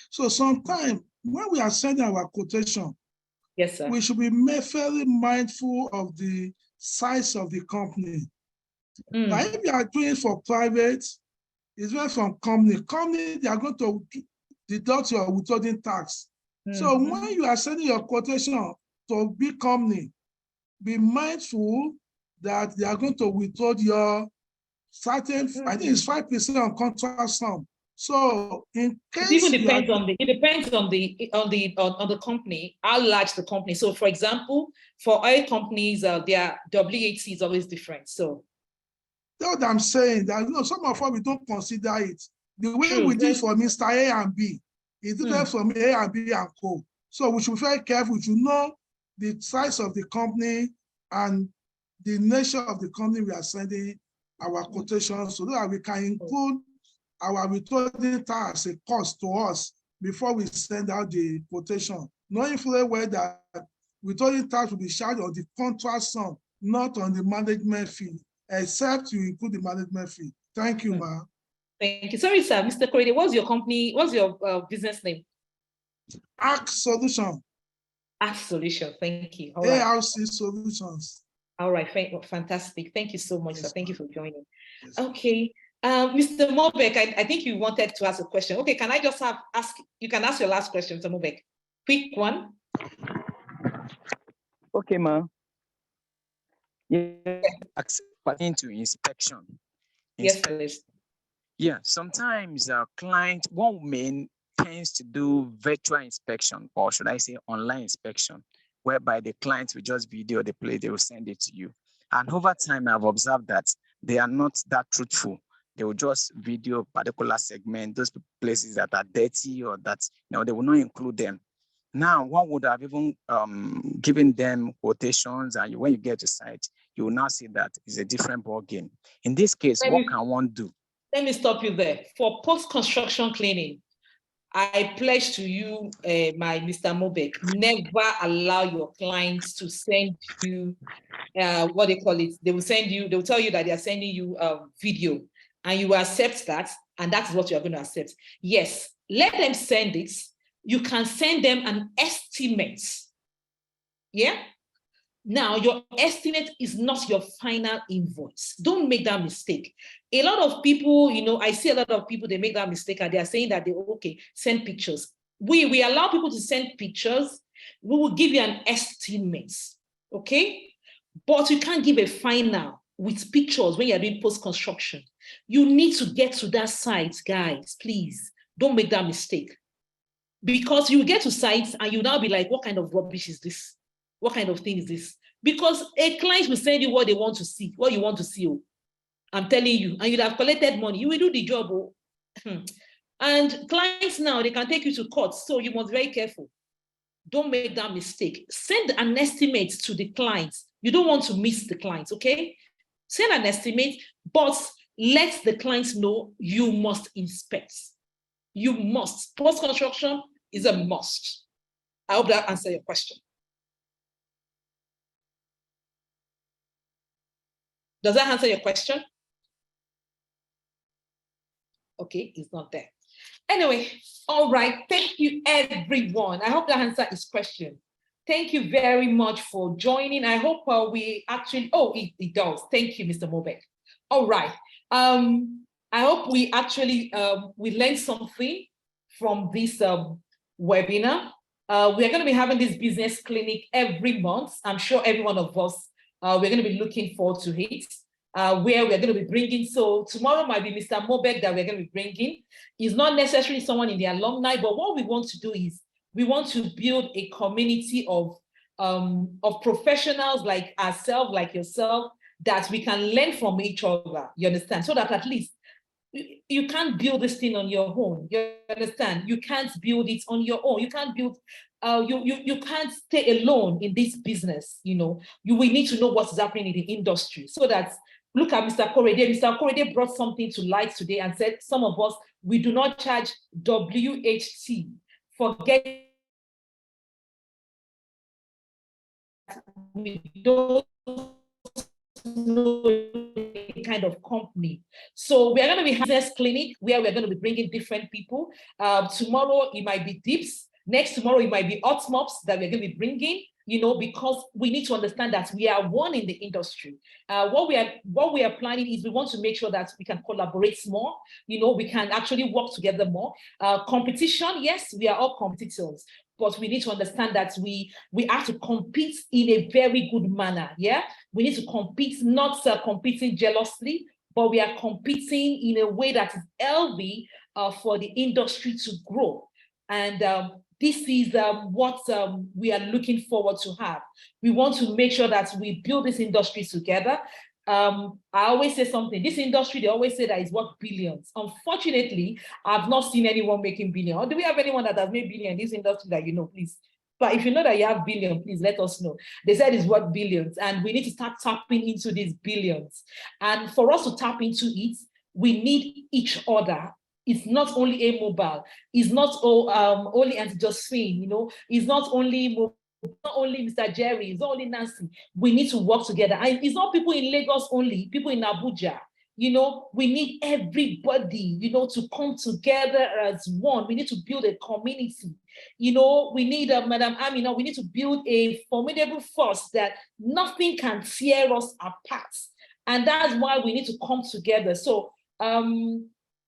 So sometimes when we are sending our quotation, yes, sir, we should be fairly mindful of the size of the company. Now, if you are doing it for private, it's well from company, they are going to deduct your withholding tax. So when you are sending your quotation to a big company, be mindful that they are going to withhold your certain, I think it's 5% on contract sum. So in case it even depends on the company, how large the company. So for example, for oil companies, their WAC is always different. So that's what I'm saying, that some of us we don't consider it. The way we did for Mr. A and B, it's different from A and B and Co. So we should be very careful to know the size of the company and the nature of the company we are sending our quotations so that we can include our withholding tax a cost to us before we send out the quotation. Knowing fully well that withholding tax will be charged on the contract sum, not on the management fee, except you include the management fee. Thank you, ma'am. Thank you. Sorry, sir. Mr. Korede, what's your company, what's your business name? ARC Solution. ARC Solution, thank you. All right. ARC Solutions. All right, fantastic. Thank you so much, sir. Thank you for joining. Yes. Okay. Mr. Mobek, I think you wanted to ask a question. Okay, can I just ask, you can ask your last question, Mr. Mobek. Quick one. Okay, ma'am. Yeah, pertaining to inspection. Yes, please. Yeah, sometimes one man tends to do virtual inspection, or should I say online inspection, whereby the client will just video the play, they will send it to you. And over time, I've observed that they are not that truthful. They will just video a particular segment, those places that are dirty or that, they will not include them. Now, one would have even given them quotations, and when you get to site, you will now see that it's a different ball game. In this case, what can one do? Let me stop you there. For post-construction cleaning, I pledge to you, my Mr. Mobek, never allow your clients to send you, what they call it. They will tell you that they are sending you video, and you accept that, and that's what you're going to accept. Yes, let them send it. You can send them an estimate. Yeah? Now, your estimate is not your final invoice. Don't make that mistake. A lot of people, I see a lot of people, they make that mistake and they are saying that send pictures. We allow people to send pictures. We will give you an estimate, okay? But you can't give a final with pictures when you're doing post-construction. You need to get to that site, guys, please. Don't make that mistake. Because you get to sites and you now be like, what kind of rubbish is this? What kind of thing is this? Because a client will send you what they want to see, what you want to see. I'm telling you, and you'd have collected money. You will do the job. And clients now, they can take you to court. So you must be very careful. Don't make that mistake. Send an estimate to the clients. You don't want to miss the clients, okay? Send an estimate, but let the clients know you must inspect. You must. Post-construction, is a must. I hope that answers your question. Does that answer your question? Okay, it's not there. Anyway, all right. Thank you, everyone. I hope that answered his question. Thank you very much for joining. I hope we actually, it does. Thank you, Mr. Mobek. All right. I hope we actually, we learned something from this webinar. We are going to be having this business clinic every month. I'm sure every one of us, we're going to be looking forward to it. Where we're going to be bringing, so tomorrow might be Mr. Mobek that we're going to be bringing. It's not necessarily someone in the alumni, but what we want to do is we want to build a community of professionals like ourselves, like yourself, that we can learn from each other, you understand? So that at least you can't build this thing on your own, you understand? You can't build it on your own. You can't build, you can't stay alone in this business, you know? We need to know what is happening in the industry so that, look at Mr. Korede. Mr. Korede brought something to light today and said, some of us, we do not charge WHT. Forget we don't know any kind of company. So we're going to be having this clinic where we're going to be bringing different people. Tomorrow it might be dips. Next tomorrow it might be hot mops that we're going to be bringing. You know, because we need to understand that we are one in the industry. What we are planning is we want to make sure that we can collaborate more. You know, we can actually work together more. Competition, yes, we are all competitors, but we need to understand that we have to compete in a very good manner. Yeah, we need to compete, not competing jealously, but we are competing in a way that is healthy for the industry to grow. And this is what we are looking forward to have. We want to make sure that we build this industry together. I always say something, this industry, they always say that it's worth billions. Unfortunately, I've not seen anyone making billions. Or do we have anyone that has made billions in this industry that you know, please? But if you know that you have billions, please let us know. They said it's worth billions, and we need to start tapping into these billions. And for us to tap into it, we need each other. It's not only a mobile, it's not only Auntie Josephine, you know, it's not only Mr. Jerry, it's not only Nancy. We need to work together. And it's not people in Lagos only, people in Abuja. You know, we need everybody, you know, to come together as one. We need to build a community. You know, we need Madam Amina, we need to build a formidable force that nothing can tear us apart. And that's why we need to come together. So,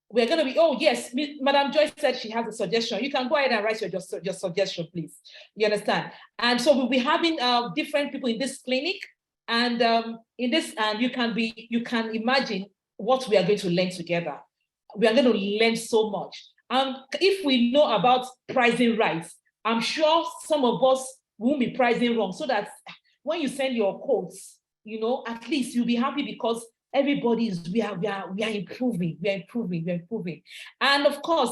we're going to be, oh, yes, Madam Joyce said she has a suggestion. You can go ahead and write your suggestion, please. You understand? And so we'll be having different people in this clinic. And in this, and you can imagine what we are going to learn together. We are going to learn so much. If we know about pricing rights, I'm sure some of us won't be pricing wrong, so that when you send your quotes, you know, at least you'll be happy because everybody is, we are improving. And of course,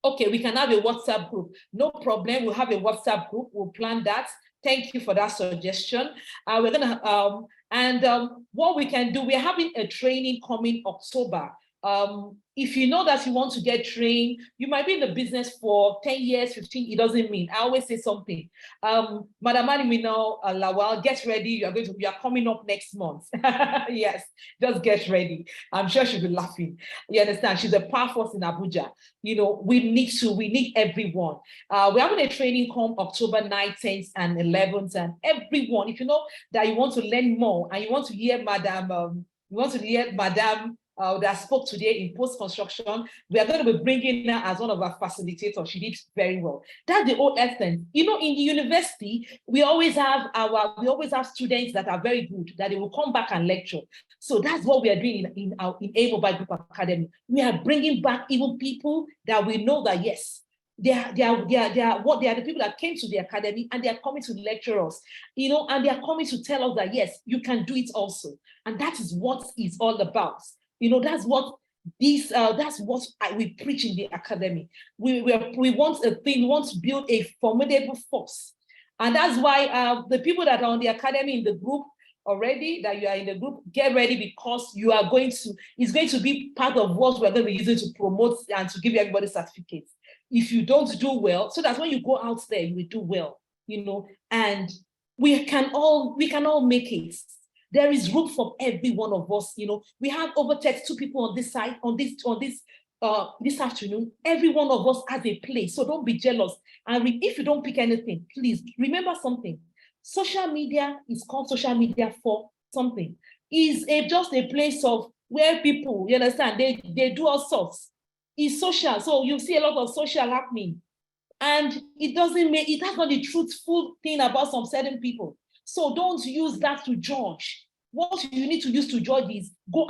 okay, we can have a WhatsApp group. No problem, we'll have a WhatsApp group, we'll plan that. Thank you for that suggestion. We're gonna, what we can do, we're having a training coming October. If you know that you want to get trained, you might be in the business for 10 years, 15, it doesn't mean. I always say something. Madam Alimino Lawal, get ready. You are coming up next month. Yes, just get ready. I'm sure she'll be laughing. You understand? She's a power force in Abuja. You know, we need everyone. We're having a training come October 9th, 10th, and 11th, and everyone, if you know that you want to learn more and you want to hear Madam, that spoke today in post-construction, we are going to be bringing her as one of our facilitators. She did very well. That's the whole essence. You know, in the university, we always have students that are very good, that they will come back and lecture. So that's what we are doing in A Mobile Group Academy. We are bringing back even people that we know that, yes, they are the people that came to the academy and they are coming to lecture us, you know, and they are coming to tell us that, yes, you can do it also. And that is what it's all about. You know, that's what we preach in the academy. We want a thing, we want to build a formidable force. And that's why the people that are on the academy in the group already, that you are in the group, get ready, because it's going to be part of what we're going to be using to promote and to give everybody certificates. if you don't do well, so that when you go out there, you will do well, and we can all make it. There is room for every one of us. We have over 32 people on this side, this afternoon. Every one of us has a place, so don't be jealous. And if you don't pick anything, please remember something. Social media is called social media for something. Is just a place of where people, you understand, they do all sorts. It's social, so you see a lot of social happening, and it has not the truthful thing about some certain people. So don't use that to judge. What you need to use to judge is go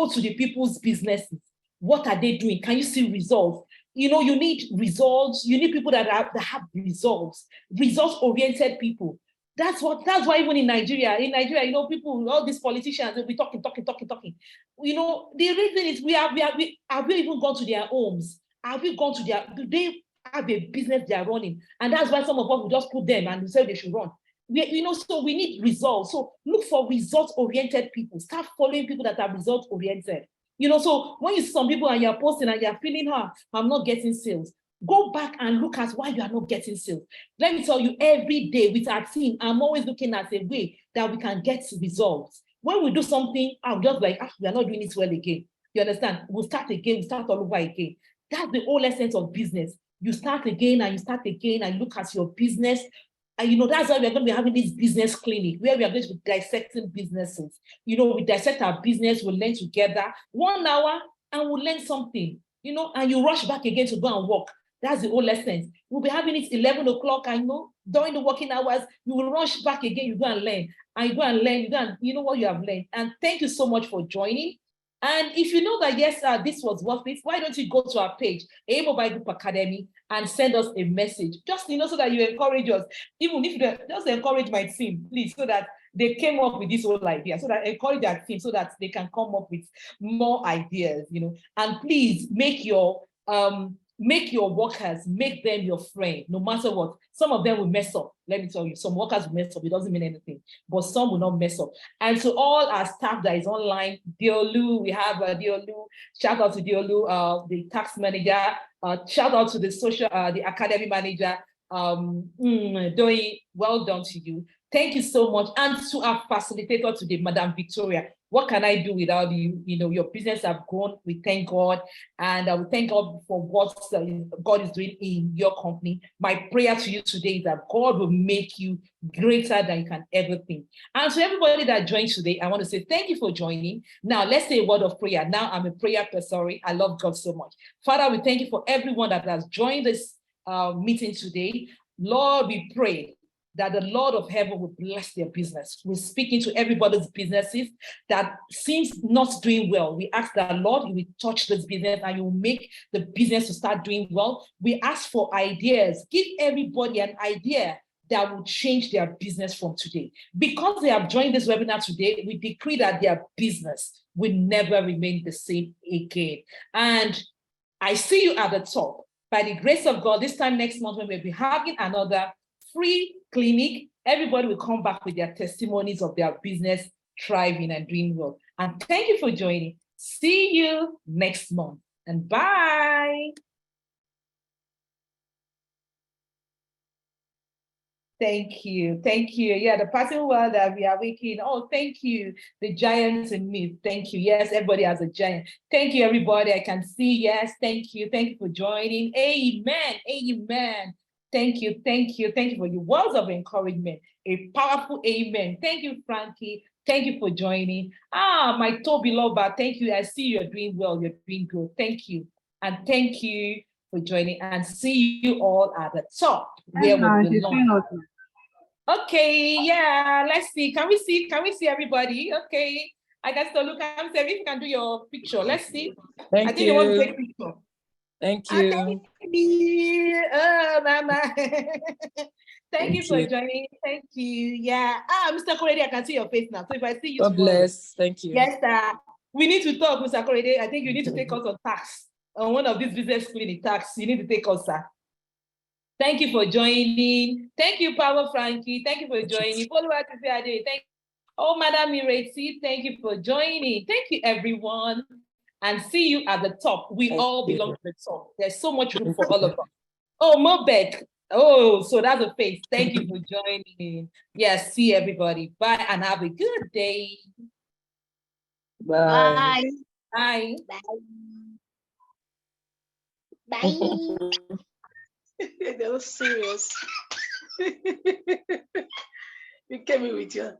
to the people's businesses. What are they doing? Can you see results? You need results. You need people that have results, results-oriented people. That's why even in Nigeria, people, all these politicians, they'll be talking. The reason is have we even gone to their homes? Have we gone to do they have a business they are running? And that's why some of us will just put them and say they should run. So we need results. So look for results-oriented people. Start following people that are results-oriented. So when you see some people and you're posting and you're feeling, I'm not getting sales, go back and look at why you are not getting sales. Let me tell you, every day with our team, I'm always looking at a way that we can get results. When we do something, I'm just like, we are not doing it well again. You understand? We'll start again, we start all over again. That's the whole essence of business. You start again and you start again and look at your business. And that's why we're going to be having this business clinic where we are going to be dissecting businesses. We dissect our business, we'll learn together 1 hour and we'll learn something, and you rush back again to go and work. That's the whole essence. We'll be having it 11 o'clock. I know during the working hours, you will rush back again. You go and learn. And you go and learn. You know what you have learned. And thank you so much for joining. And if you know that, yes, this was worth it, why don't you go to our page, Able Bible Group Academy, and send us a message? Just, so that you encourage us. Even if you just encourage my team, please, so that they came up with this whole idea, so that encourage our team so that they can come up with more ideas, And please make your workers, make them your friend, no matter what. Some of them will mess up. Let me tell you, some workers will mess up. It doesn't mean anything, but some will not mess up. And to all our staff that is online, Diolu, we have Diolu. Shout out to Diolu, the tax manager. Shout out to the academy manager. Doi, well done to you. Thank you so much. And to our facilitator today, Madam Victoria. What can I do without you? Your business have grown. We thank God. And we thank God for what God is doing in your company. My prayer to you today is that God will make you greater than you can ever think. And to everybody that joined today, I want to say thank you for joining. Now, let's say a word of prayer. Now, I'm a prayer person. I love God so much. Father, we thank you for everyone that has joined this meeting today. Lord, we pray that the Lord of heaven will bless their business. We're speaking to everybody's businesses that seems not doing well. We ask that, Lord, you will touch this business and you will make the business to start doing well. We ask for ideas. Give everybody an idea that will change their business from today. Because they have joined this webinar today, we decree that their business will never remain the same again. And I see you at the top. By the grace of God, this time next month, when we'll be having another free clinic, everybody will come back with their testimonies of their business thriving and doing well. And thank you for joining. See you next month. And bye. Thank you. Thank you. Yeah, the person who that we are waking. Oh, thank you. The giants in me. Thank you. Yes, everybody has a giant. Thank you, everybody. I can see. Yes, thank you. Thank you for joining. Amen. Amen. Thank you. Thank you. Thank you for your words of encouragement. A powerful amen. Thank you, Frankie. Thank you for joining. My Toby lover. Thank you. I see you're doing well. You're doing good. Thank you. And thank you for joining, and see you all at the top where we belong. Okay, yeah, let's see. Can we see everybody? Okay. I guess so look and say if you can do your picture. Let's see. Thank I think you. you want to take picture. Thank you. Oh, mama. Thank you for joining. Thank you. Yeah. Mr. Korede, I can see your face now. So if I see you God tomorrow, bless. Thank you. yes, we need to talk, Mr. Korede. I think you need to take us on tax. On one of these business clinic tax. You need to take us, sir. Thank you for joining. Thank you, Power Frankie. Thank you for joining. Thank you. Oh, Madam Mireti, thank you for joining. Thank you, everyone. And see you at the top. We all belong to the top. There's so much room for all of us. Oh, Mobek. Oh, so that's a face. Thank you for joining. Yes, see everybody. Bye and have a good day. Bye. Bye. Bye. That was serious. You came in with your